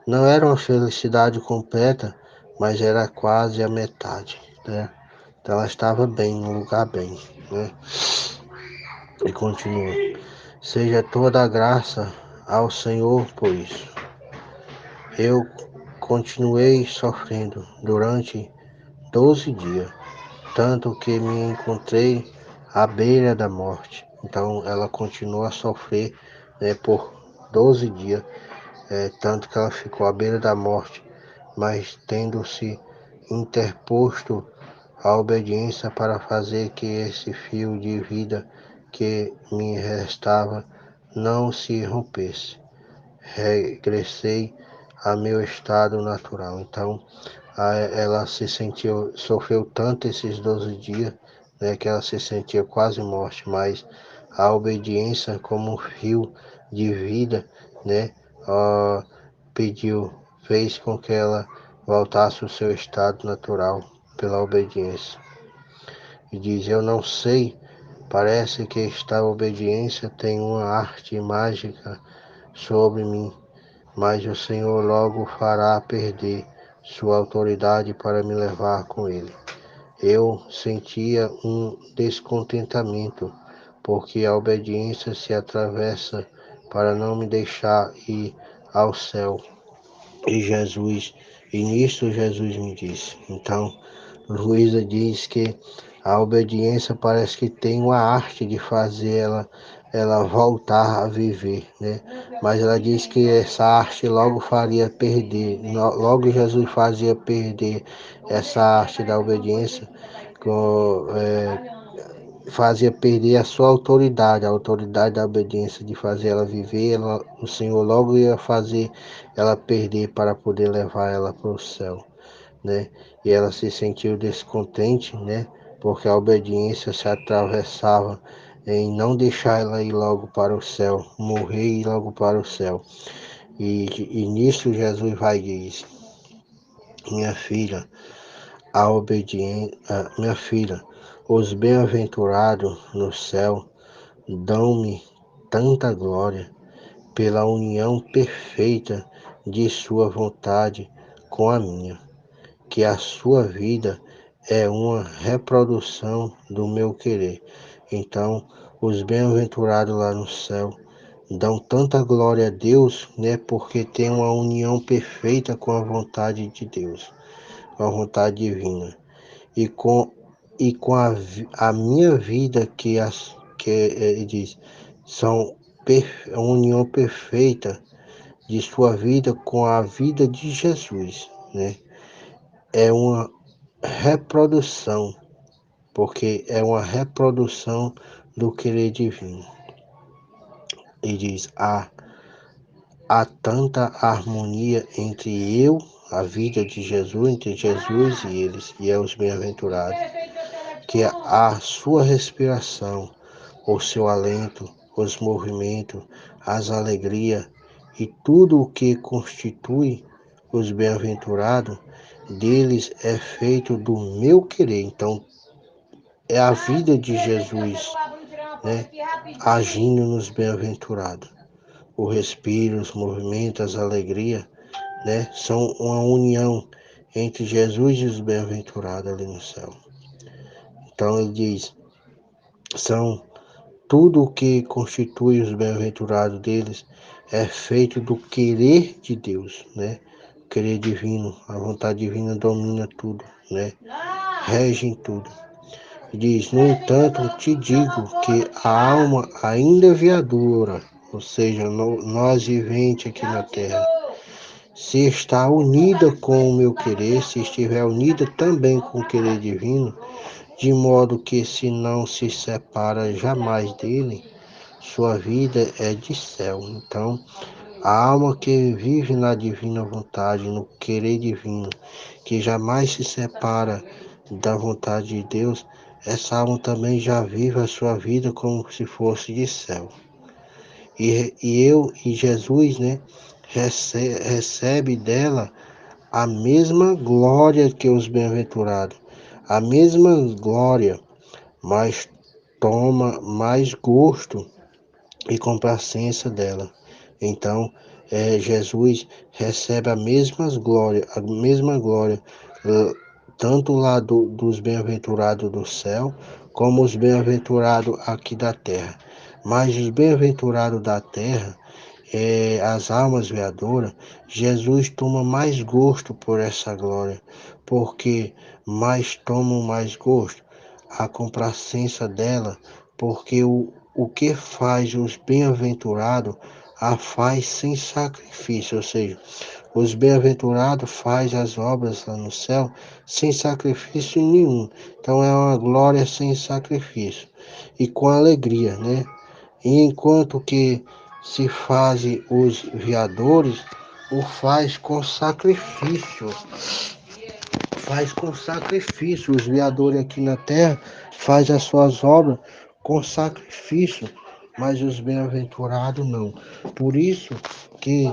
Não era uma felicidade completa, mas era quase a metade, né? Então ela estava bem, num lugar bem, né? E continua. Seja toda a graça ao Senhor por isso. Eu continuei sofrendo durante 12 dias, tanto que me encontrei à beira da morte. Então ela continuou a sofrer, né, por 12 dias, tanto que ela ficou à beira da morte, mas tendo-se interposto a obediência para fazer que esse fio de vida que me restava não se rompesse. Regressei a meu estado natural. Então, ela sofreu tanto esses 12 dias, né, que ela se sentia quase morte, mas a obediência como fio de vida, né, pediu, fez com que ela voltasse ao seu estado natural pela obediência. E diz, eu não sei, parece que esta obediência tem uma arte mágica sobre mim, mas o Senhor logo fará perder sua autoridade para me levar com ele. Eu sentia um descontentamento, porque a obediência se atravessa para não me deixar ir ao céu. E nisto Jesus me disse. Então, Luísa diz que a obediência parece que tem uma arte de fazer ela voltar a viver, né? Mas ela diz que essa arte logo faria perder, logo Jesus fazia perder essa arte da obediência, fazia perder a sua autoridade, a autoridade da obediência de fazer ela viver, o Senhor logo ia fazer ela perder para poder levar ela para o céu, né? E ela se sentiu descontente, né? Porque a obediência se atravessava em não deixar ela ir logo para o céu, morrer e ir logo para o céu. E nisso Jesus vai e diz, minha filha, a obediência, minha filha, os bem-aventurados no céu dão-me tanta glória pela união perfeita de sua vontade com a minha, que a sua vida é uma reprodução do meu querer. Então, os bem-aventurados lá no céu dão tanta glória a Deus, né, porque tem uma união perfeita com a vontade de Deus, com a vontade divina. E com a minha vida, ele diz, são a união perfeita de sua vida com a vida de Jesus, né? É uma reprodução, porque é uma reprodução do querer divino. E diz, há tanta harmonia entre eu, a vida de Jesus, entre Jesus e eles, e é os bem-aventurados, que a sua respiração, o seu alento, os movimentos, as alegrias e tudo o que constitui os bem-aventurados, deles é feito do meu querer. Então, é a vida de Jesus, né, agindo nos bem-aventurados. O respiro, os movimentos, as alegrias, né, são uma união entre Jesus e os bem-aventurados ali no céu. Então ele diz, são tudo o que constitui os bem-aventurados deles é feito do querer de Deus, né? O querer divino, a vontade divina domina tudo, né? Rege em tudo. Diz, no entanto, te digo que a alma ainda viadora, ou seja, nós viventes aqui na terra, se está unida com o meu querer, se estiver unida também com o querer divino, de modo que se não se separa jamais dele, sua vida é de céu. Então, a alma que vive na divina vontade, no querer divino, que jamais se separa da vontade de Deus, essa alma também já vive a sua vida como se fosse de céu. E Jesus, né, recebe dela a mesma glória que os bem-aventurados, a mesma glória, mas toma mais gosto e complacência dela. Então, Jesus recebe a mesma glória, tanto lá dos bem-aventurados do céu, como os bem-aventurados aqui da terra. Mas os bem-aventurados da terra, as almas veadoras, Jesus toma mais gosto por essa glória, porque mais tomam mais gosto, a complacência dela, porque o que faz os bem-aventurados, a faz sem sacrifício, ou seja, os bem-aventurados faz as obras lá no céu sem sacrifício nenhum. Então é uma glória sem sacrifício e com alegria, né? E enquanto que se fazem os viadores, o faz com sacrifício. Os veadores aqui na terra faz as suas obras com sacrifício, mas os bem-aventurados não. Por isso que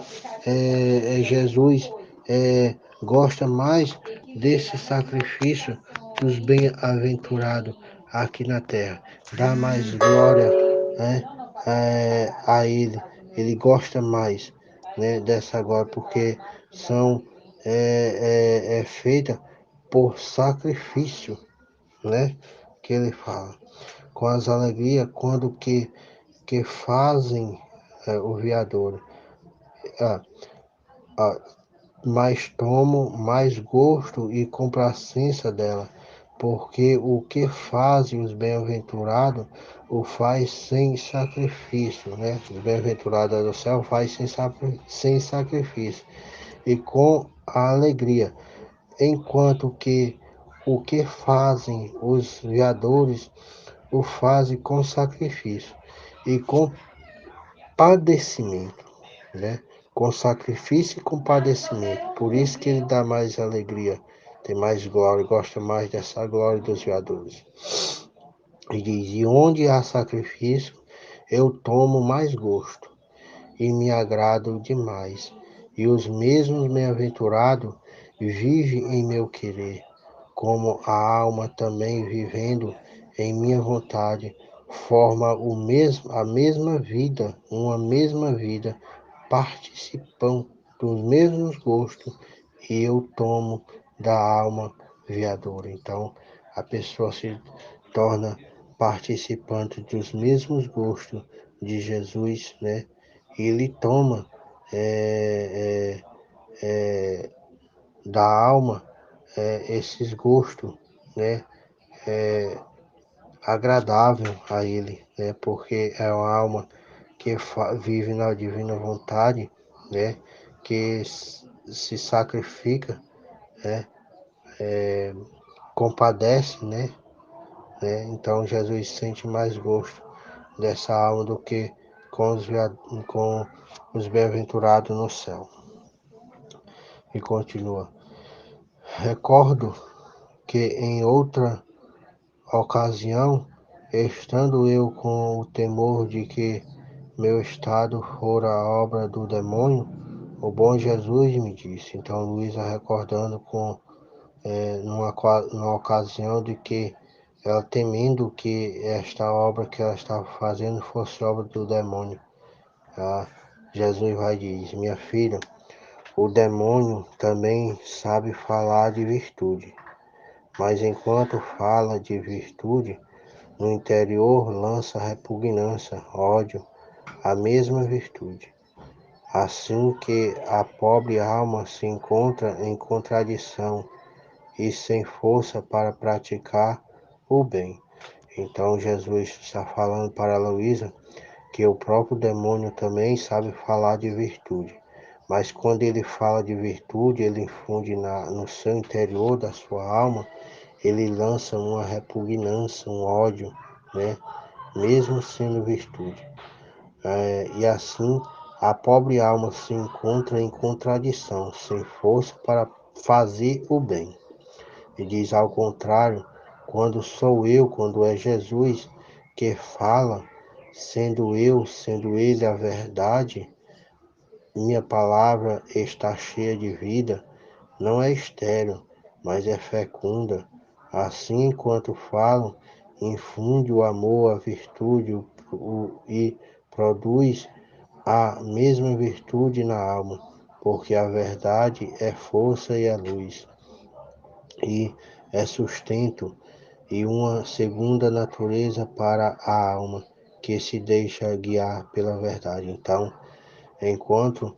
Jesus gosta mais desse sacrifício dos bem-aventurados aqui na terra. Dá mais glória, né, a Ele. Ele gosta mais, né, dessa glória, porque são feita por sacrifício, né? Que ele fala. Com as alegrias, quando que fazem o viador. Ah, ah, mas tomo mais gosto e complacência dela, porque o que fazem os bem-aventurados, o faz sem sacrifício, né? Os bem-aventurados do céu faz sem sacrifício e com a alegria, enquanto que o que fazem os veadores o fazem com sacrifício e com padecimento, né? Com sacrifício e com padecimento. Por isso que ele dá mais alegria, tem mais glória, gosta mais dessa glória dos veadores. E diz, e onde há sacrifício, eu tomo mais gosto e me agrado demais. E os mesmos bem-aventurados vivem em meu querer. como a alma também vivendo em minha vontade, forma a mesma vida, uma mesma vida, participam dos mesmos gostos, e eu tomo da alma viadora. Então, a pessoa se torna participante dos mesmos gostos de Jesus, né? E ele toma é, é, da alma esses gostos, né? Agradável a ele, né? Porque é uma alma que vive na divina vontade, né? Que se sacrifica, né? Compadece, né? Então Jesus sente mais gosto dessa alma do que com com os bem-aventurados no céu. E continua. Recordo que em outra ocasião, estando eu com o temor de que meu estado fora obra do demônio, o bom Jesus me disse. Então Luísa recordando numa ocasião de que ela temendo que esta obra que ela estava fazendo fosse obra do demônio. Ah, Jesus vai e diz, minha filha, o demônio também sabe falar de virtude, mas enquanto fala de virtude, no interior lança repugnância, ódio, a mesma virtude. Assim que a pobre alma se encontra em contradição e sem força para praticar o bem. Então Jesus está falando para Luísa que o próprio demônio também sabe falar de virtude. Mas quando ele fala de virtude, ele infunde no seu interior da sua alma, ele lança uma repugnância, um ódio, né? Mesmo sendo virtude. E assim a pobre alma se encontra em contradição, sem força para fazer o bem. E diz ao contrário, quando sou eu, quando é Jesus que fala, sendo ele a verdade, minha palavra está cheia de vida, não é estéril, mas é fecunda. Assim, enquanto falam, infunde o amor, a virtude e produz a mesma virtude na alma, porque a verdade é força e é luz, e é sustento e uma segunda natureza para a alma que se deixa guiar pela verdade. Então, enquanto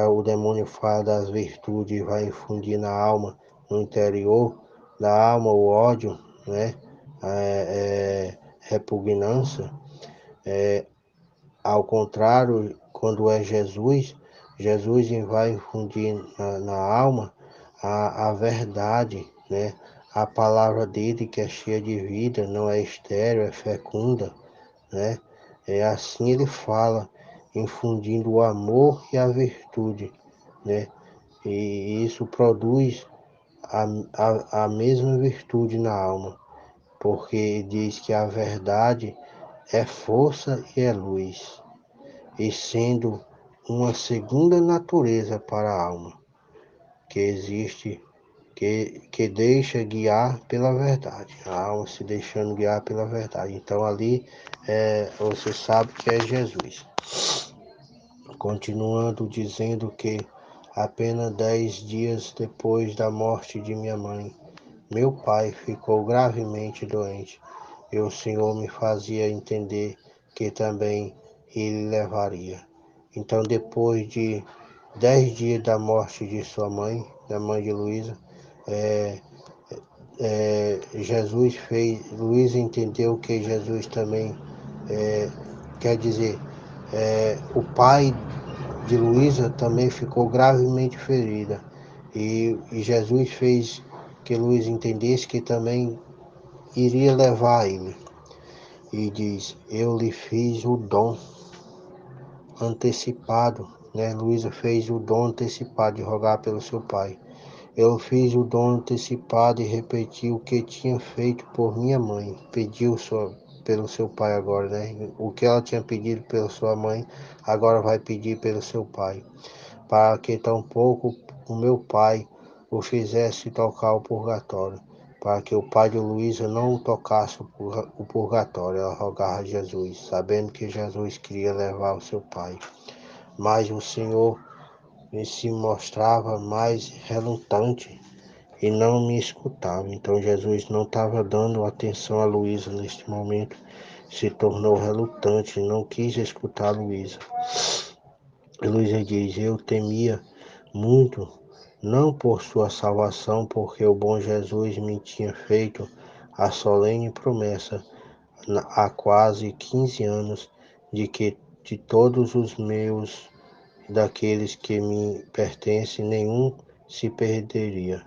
o demônio fala das virtudes e vai infundir na alma, no interior da alma, o ódio, né? Repugnância, ao contrário, quando é Jesus, Jesus vai infundir na alma a verdade, né? A palavra dele que é cheia de vida, não é estéril, é fecunda, né? É assim ele fala, infundindo o amor e a virtude, né? E isso produz a mesma virtude na alma, porque diz que a verdade é força e é luz, e sendo uma segunda natureza para a alma, que existe, que deixa guiar pela verdade, a alma se deixando guiar pela verdade. Então ali você sabe que é Jesus. Continuando dizendo que apenas 10 dias depois da morte de minha mãe, meu pai ficou gravemente doente e o Senhor me fazia entender que também ele levaria. Então, depois de 10 dias da morte de sua mãe, da mãe de Luísa, Luísa entendeu que Jesus também, quer dizer, o pai de Luísa também ficou gravemente ferida. E Jesus fez que Luísa entendesse que também iria levar ele. E diz, eu lhe fiz o dom antecipado, né? Luísa fez o dom antecipado de rogar pelo seu pai. Eu fiz o dom antecipado e repeti o que tinha feito por minha mãe. Pelo seu pai agora, né? O que ela tinha pedido pela sua mãe, agora vai pedir pelo seu pai. Para que tampouco o meu pai o fizesse tocar o purgatório, para que o pai de Luísa não tocasse o purgatório. Ela rogava a Jesus, sabendo que Jesus queria levar o seu pai. Mas o Senhor se mostrava mais relutante e não me escutava. Então Jesus não estava dando atenção a Luísa neste momento, se tornou relutante, não quis escutar Luísa. Luísa diz: eu temia muito, não por sua salvação, porque o bom Jesus me tinha feito a solene promessa há quase 15 anos de que de todos os meus, daqueles que me pertencem, nenhum se perderia.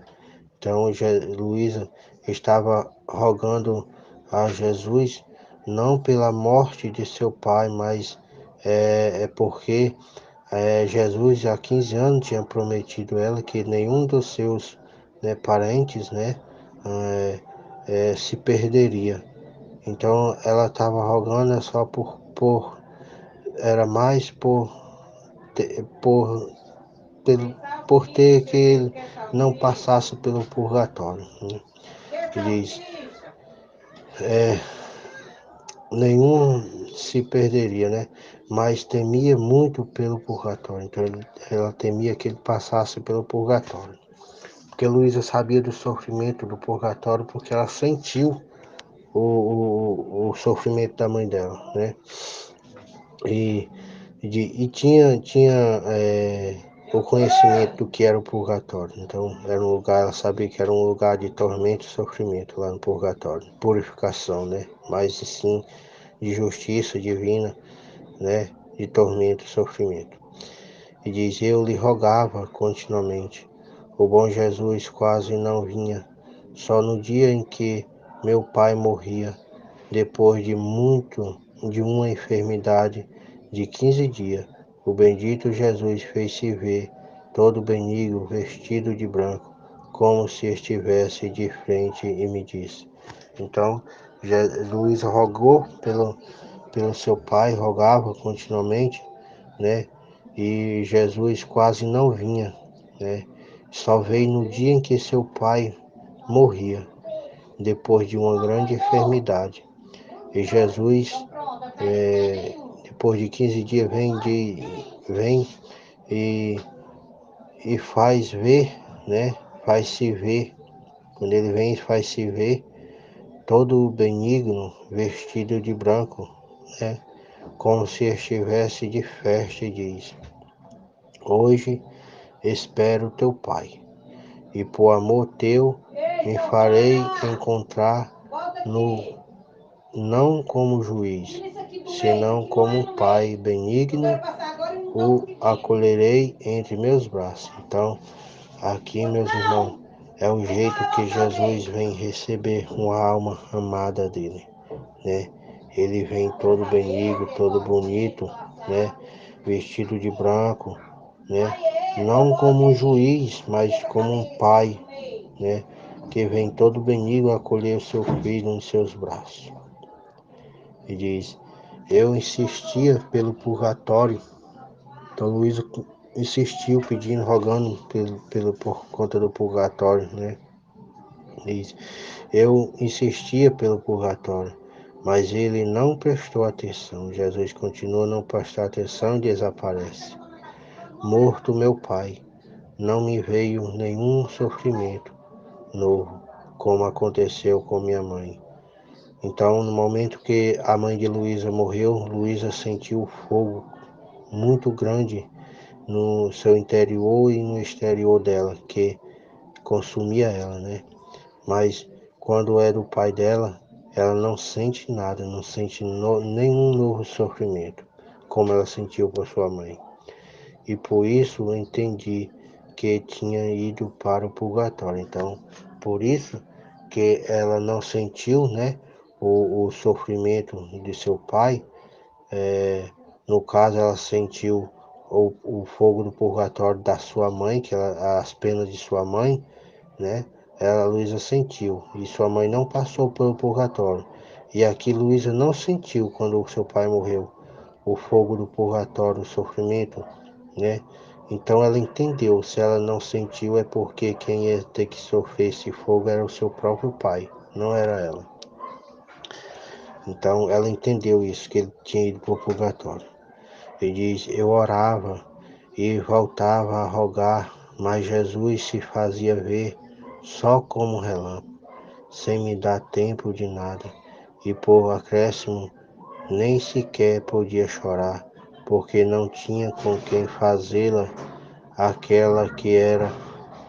Então, Luísa estava rogando a Jesus, não pela morte de seu pai, mas porque Jesus há 15 anos tinha prometido a ela que nenhum dos seus, né, parentes, né, se perderia. Então ela estava rogando só era mais por, por ter que ele não passasse pelo purgatório, né? Diz, nenhum se perderia, né? Mas temia muito pelo purgatório. Então ela temia que ele passasse pelo purgatório. Porque Luísa sabia do sofrimento do purgatório, porque ela sentiu o sofrimento da mãe dela, né? E tinha o conhecimento do que era o purgatório. Então era um lugar, ela sabia que era um lugar de tormento e sofrimento lá no purgatório, purificação, né? Mas sim de justiça divina, né? De tormento e sofrimento. E diz: eu lhe rogava continuamente. O bom Jesus quase não vinha. Só no dia em que meu pai morria, depois de uma enfermidade de 15 dias, o bendito Jesus fez-se ver, todo benigno, vestido de branco, como se estivesse de frente, e me disse. Então, Luísa rogou pelo seu pai, rogava continuamente, né? E Jesus quase não vinha, né? Só veio no dia em que seu pai morria, depois de uma grande enfermidade. E Jesus, depois de 15 dias, vem e, e faz ver, né? Faz se ver. Quando ele vem, faz se ver todo benigno, vestido de branco, né? Como se estivesse de festa, e diz: hoje espero teu Pai, e por amor teu me farei encontrar no não como juiz, senão como Pai benigno, o acolherei entre meus braços. Então, aqui, meus irmãos, é o jeito que Jesus vem receber uma alma amada dele, né? Ele vem todo benigno, todo bonito, né? Vestido de branco, né? Não como um juiz, mas como um pai, né? Que vem todo benigno acolher o seu filho em seus braços. E diz: eu insistia pelo purgatório. Então Luiz insistiu, pedindo, rogando por conta do purgatório, né? Diz: eu insistia pelo purgatório, mas ele não prestou atenção. Jesus continua a não prestar atenção e desaparece. Morto meu pai, não me veio nenhum sofrimento novo, como aconteceu com minha mãe. Então, no momento que a mãe de Luísa morreu, Luísa sentiu fogo muito grande no seu interior e no exterior dela, que consumia ela, né? Mas quando é do pai dela, ela não sente nada, não sente nenhum novo sofrimento, como ela sentiu por sua mãe. E por isso eu entendi que tinha ido para o purgatório. Então, por isso que ela não sentiu, né, o sofrimento de seu pai. No caso, ela sentiu o fogo do purgatório da sua mãe, as penas de sua mãe, né? Ela, Luísa, sentiu, e sua mãe não passou pelo purgatório. E aqui Luísa não sentiu quando o seu pai morreu, o fogo do purgatório, o sofrimento, né? Então ela entendeu. Se ela não sentiu, é porque quem ia ter que sofrer esse fogo era o seu próprio pai, não era ela. Então ela entendeu isso, que ele tinha ido para o purgatório. Ele diz: eu orava e voltava a rogar, mas Jesus se fazia ver só como relâmpago, sem me dar tempo de nada. E por acréscimo, nem sequer podia chorar, porque não tinha com quem fazê-la, aquela que era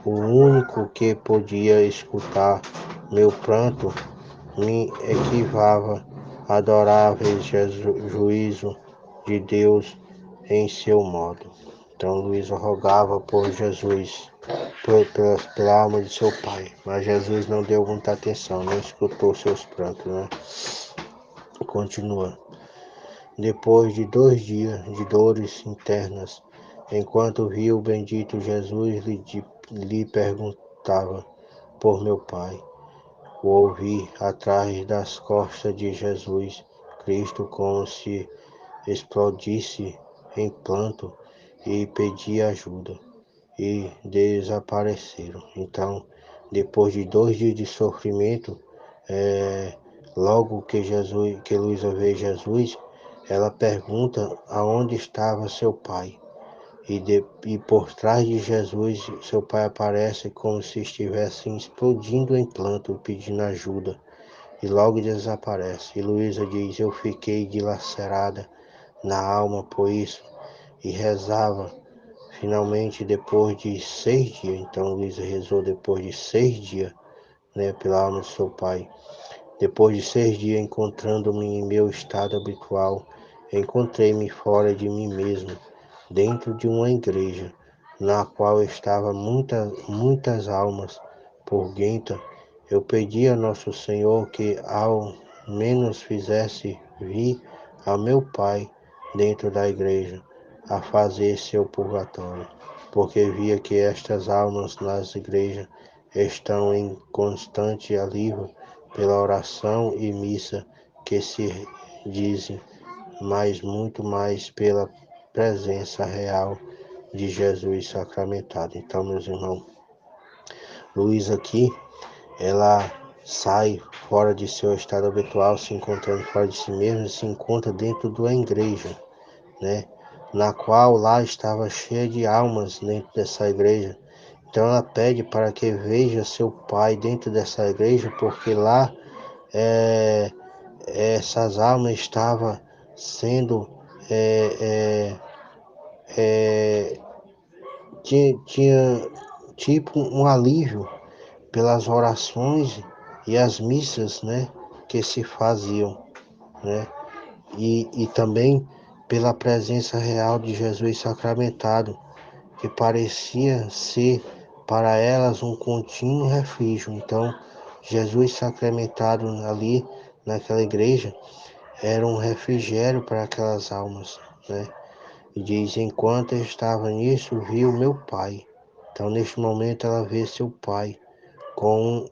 o único que podia escutar meu pranto, me equivava adoráveis juízo de Deus em seu modo. Então Luísa rogava por Jesus, pela alma de seu pai, mas Jesus não deu muita atenção, não escutou seus prantos, né? Continua. Depois de 2 dias de dores internas, enquanto via o bendito Jesus, lhe perguntava por meu pai. O ouvi atrás das costas de Jesus Cristo, como se explodisse em planto, e pedia ajuda, e desapareceram. Então, depois de 2 dias de sofrimento, logo que Luísa vê Jesus, ela pergunta aonde estava seu pai. E por trás de Jesus, seu pai aparece como se estivesse explodindo em planto, pedindo ajuda. E logo desaparece. E Luísa diz: eu fiquei dilacerada na alma por isso. E rezava. Finalmente, depois de 6 dias, então Luísa rezou depois de 6 dias, né, pela alma de seu pai. Depois de 6 dias, encontrando-me em meu estado habitual, encontrei-me fora de mim mesmo, dentro de uma igreja, na qual estavam muitas almas purguentas. Eu pedi a Nosso Senhor que ao menos fizesse vir a meu pai dentro da igreja, a fazer seu purgatório, porque via que estas almas nas igrejas estão em constante alívio pela oração e missa que se dizem, mas muito mais pela presença real de Jesus sacramentado. Então, meus irmãos, Luísa aqui, ela sai fora de seu estado habitual, se encontrando fora de si mesma, e se encontra dentro de uma igreja, né? Na qual lá estava cheia de almas dentro dessa igreja. Então ela pede para que veja seu pai dentro dessa igreja, porque lá essas almas estavam sendo é, tinha tipo um alívio pelas orações e as missas, né, que se faziam, né, e também pela presença real de Jesus sacramentado, que parecia ser para elas um contínuo refúgio. Então, Jesus sacramentado ali naquela igreja era um refrigério para aquelas almas, né? E diz: enquanto eu estava nisso, vi o meu pai. Então, neste momento, ela vê seu pai com um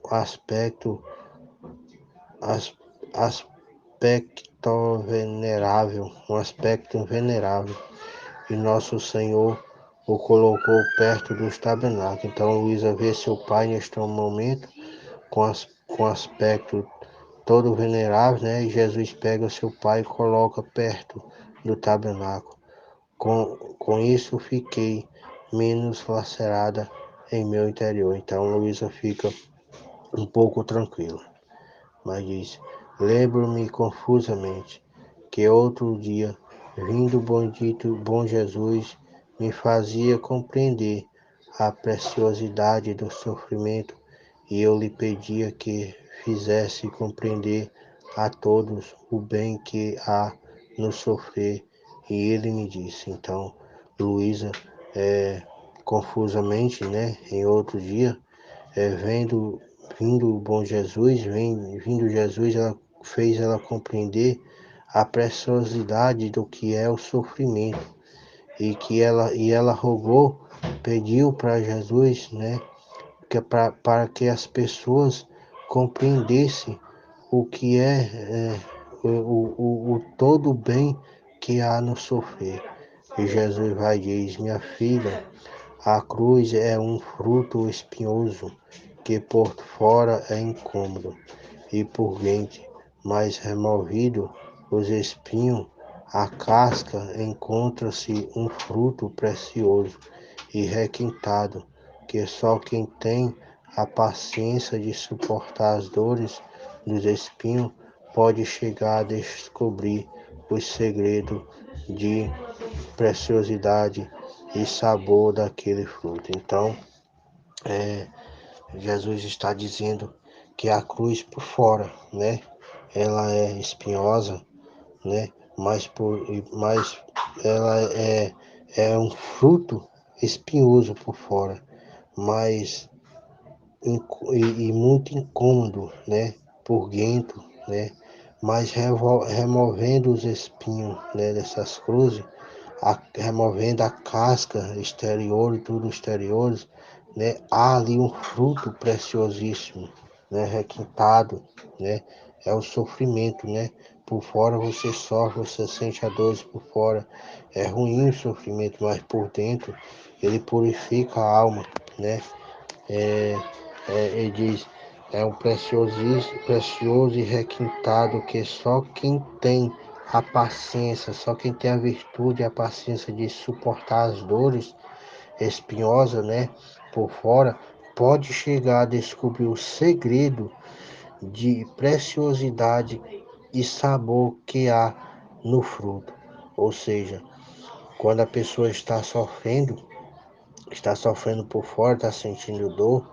as- aspecto venerável, e Nosso Senhor o colocou perto dos tabernáculos. Então, Luísa vê seu pai neste momento com aspecto todo venerável, né? E Jesus pega seu pai e coloca perto do tabernáculo. Com isso, fiquei menos lacerada em meu interior. Então, Luísa fica um pouco tranquila, mas diz: lembro-me confusamente que outro dia, vindo o bendito bom Jesus, me fazia compreender a preciosidade do sofrimento, e eu lhe pedia que fizesse compreender a todos o bem que há no sofrer, e ele me disse. Então, Luísa, confusamente, né, em outro dia, vindo o bom Jesus, vindo Jesus, ela fez ela compreender a preciosidade do que é o sofrimento, e ela rogou, pediu para Jesus, né, para que as pessoas compreendessem o que é, o todo o bem que há no sofrer. E Jesus vai e diz: minha filha, a cruz é um fruto espinhoso, que por fora é incômodo e por dentro, mas removido os espinhos, a casca, encontra-se um fruto precioso e requintado, que só quem tem a paciência de suportar as dores dos espinhos pode chegar a descobrir os segredos de preciosidade e sabor daquele fruto. Então, Jesus está dizendo que a cruz por fora, né, ela é espinhosa, né, mas ela é um fruto espinhoso por fora, mas e muito incômodo, né, por dentro, né, mas removendo os espinhos, né, dessas cruzes, removendo a casca exterior e tudo exterior, né, há ali um fruto preciosíssimo, né, requintado, né, é o sofrimento, né, por fora você sofre, você sente a dor por fora, é ruim o sofrimento, mas por dentro ele purifica a alma, né, ele diz, é um precioso e requintado que só quem tem a paciência, só quem tem a virtude e a paciência de suportar as dores espinhosas, né, por fora, pode chegar a descobrir o segredo de preciosidade e sabor que há no fruto. Ou seja, quando a pessoa está sofrendo por fora, está sentindo dor,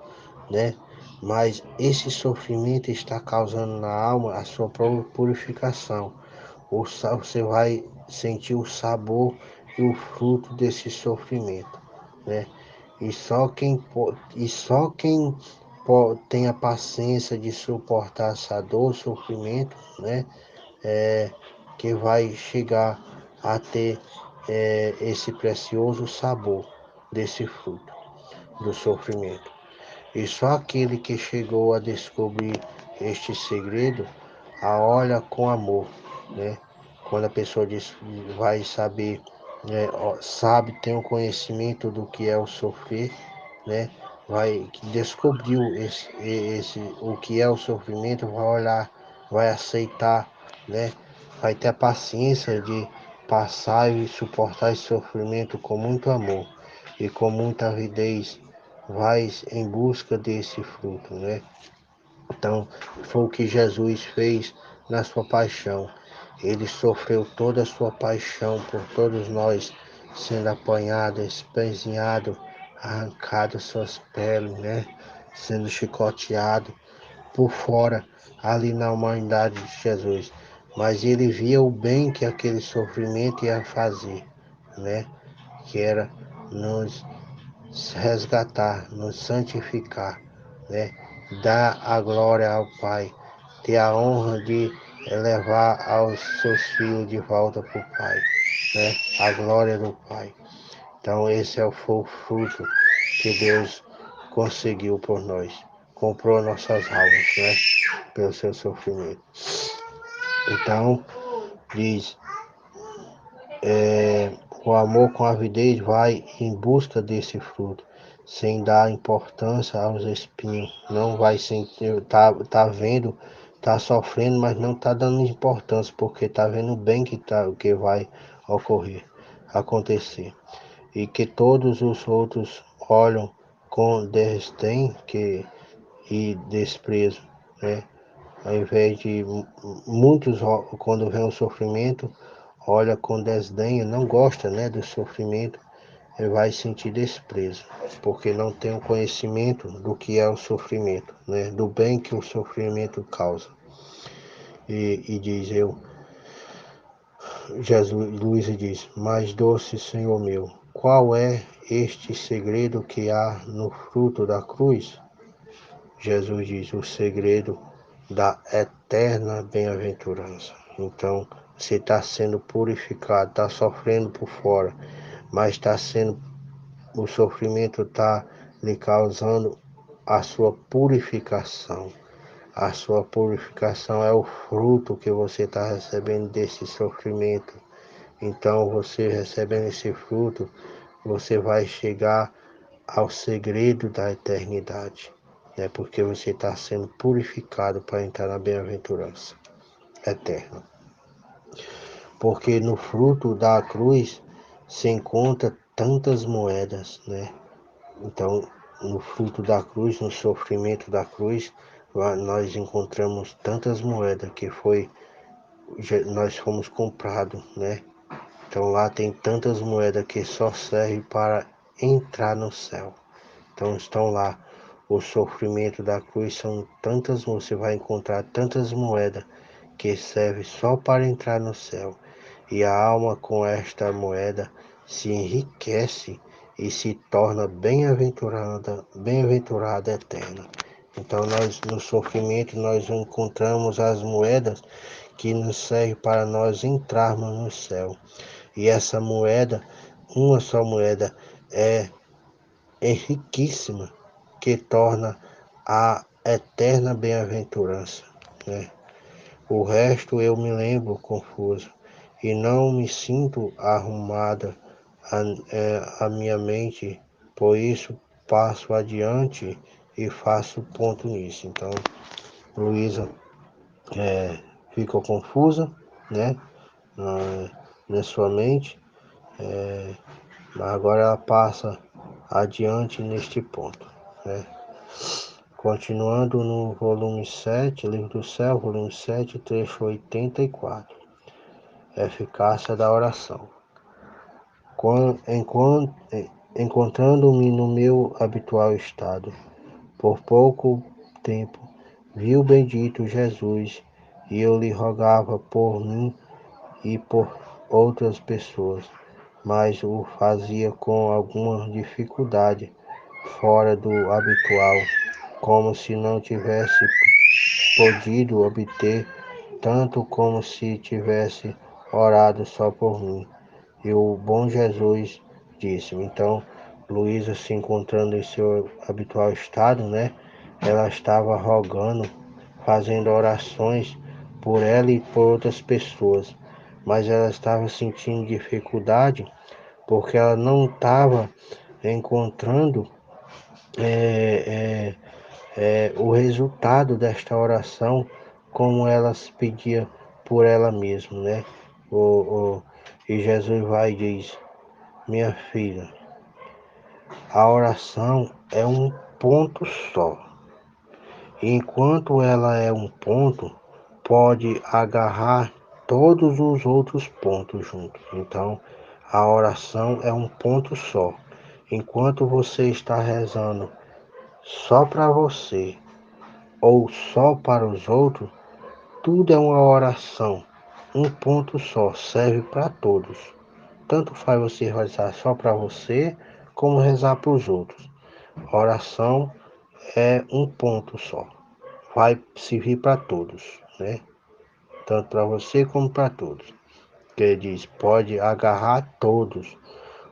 né? Mas esse sofrimento está causando na alma a sua própria purificação. Você vai sentir o sabor e o fruto desse sofrimento, né? E só quem tem a paciência de suportar essa dor, sofrimento, né? É, que vai chegar a ter esse precioso sabor desse fruto do sofrimento. E só aquele que chegou a descobrir este segredo a olha com amor, né? Quando a pessoa vai saber, né, sabe, tem o conhecimento do que é o sofrer, né? Vai que descobriu o que é o sofrimento, vai olhar, vai aceitar, né? Vai ter a paciência de passar e suportar esse sofrimento com muito amor e com muita avidez, vai em busca desse fruto, né? Então, foi o que Jesus fez na sua paixão. Ele sofreu toda a sua paixão por todos nós, sendo apanhado, espezinhado, arrancado suas peles, né? Sendo chicoteado por fora, ali na humanidade de Jesus. Mas ele via o bem que aquele sofrimento ia fazer, né? Que era nos resgatar, nos santificar, né? Dar a glória ao Pai, ter a honra de levar aos seus filhos de volta para o Pai, né? A glória do Pai. Então esse foi o fruto que Deus conseguiu por nós. Comprou nossas almas, né? Pelo seu sofrimento. Então, diz, o amor com avidez vai em busca desse fruto, sem dar importância aos espinhos. Não vai sentir, tá vendo, tá sofrendo, mas não tá dando importância, porque tá vendo o bem que vai acontecer. E que todos os outros olham com desdém e desprezo, né? Ao invés de muitos, quando vem o sofrimento, olha com desdenho, não gosta, né, do sofrimento, vai sentir desprezo, porque não tem o conhecimento do que é o sofrimento, né, do bem que o sofrimento causa. E diz Luiz diz, mais doce Senhor meu, qual é este segredo que há no fruto da cruz? Jesus diz, o segredo da eterna bem-aventurança. Então, você está sendo purificado, está sofrendo por fora, mas o sofrimento está lhe causando a sua purificação. A sua purificação é o fruto que você está recebendo desse sofrimento, Então, você recebendo esse fruto, você vai chegar ao segredo da eternidade, né? Porque você está sendo purificado para entrar na bem-aventurança eterna. Porque no fruto da cruz se encontra tantas moedas, né? Então, no fruto da cruz, no sofrimento da cruz, nós encontramos tantas moedas que nós fomos comprados, né? Então lá tem tantas moedas que só servem para entrar no céu. Então estão lá. O sofrimento da cruz são tantas, você vai encontrar tantas moedas que servem só para entrar no céu. E a alma com esta moeda se enriquece e se torna bem-aventurada eterna. Então nós no sofrimento nós encontramos as moedas que nos servem para nós entrarmos no céu. E essa moeda, uma só moeda, é riquíssima, que torna a eterna bem-aventurança, né? O resto eu me lembro confuso e não me sinto arrumada a minha mente, por isso passo adiante e faço ponto nisso. Então, Luísa ficou confusa, né, na sua mente, mas agora ela passa adiante neste ponto, né. Continuando no volume 7, Livro do Céu, volume 7, trecho 84. Eficácia da oração. Encontrando-me no meu habitual estado, por pouco tempo, vi o bendito Jesus e eu lhe rogava por mim e por outras pessoas, mas o fazia com alguma dificuldade, fora do habitual, como se não tivesse podido obter tanto como se tivesse orado só por mim. E o bom Jesus disse-me. Então, Luísa, se encontrando em seu habitual estado, né? Ela estava rogando, fazendo orações por ela e por outras pessoas, mas ela estava sentindo dificuldade porque ela não estava encontrando é, o resultado desta oração como ela se pedia por ela mesma, né? E Jesus vai e diz: minha filha, a oração é um ponto só. Enquanto ela é um ponto, pode agarrar todos os outros pontos juntos. Então, a oração é um ponto só. Enquanto você está rezando só para você ou só para os outros, tudo é uma oração. Um ponto só, serve para todos. Tanto faz você rezar só para você, como rezar para os outros. A oração é um ponto só. Vai servir para todos, né? Tanto para você como para todos. Que ele diz, pode agarrar todos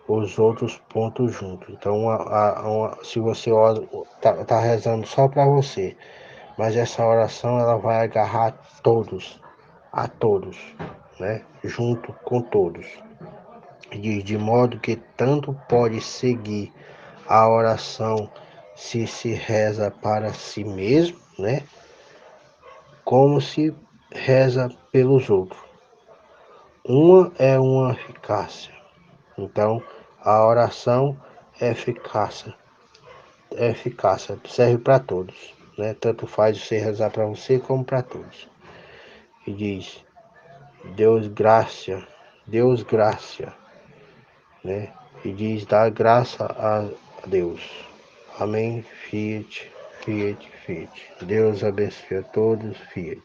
os outros pontos juntos. Então, se você tá rezando só para você, mas essa oração ela vai agarrar todos, a todos, né? Junto com todos. De modo que tanto pode seguir a oração se reza para si mesmo, né? Como se reza pelos outros. Uma é uma eficácia. Então, a oração é eficácia, serve para todos, né? Tanto faz você rezar para você como para todos. E diz: Deus graça, né? E diz: dá graça a Deus. Amém. Fiat, fiat, fiat. Deus abençoe a todos. Fiat.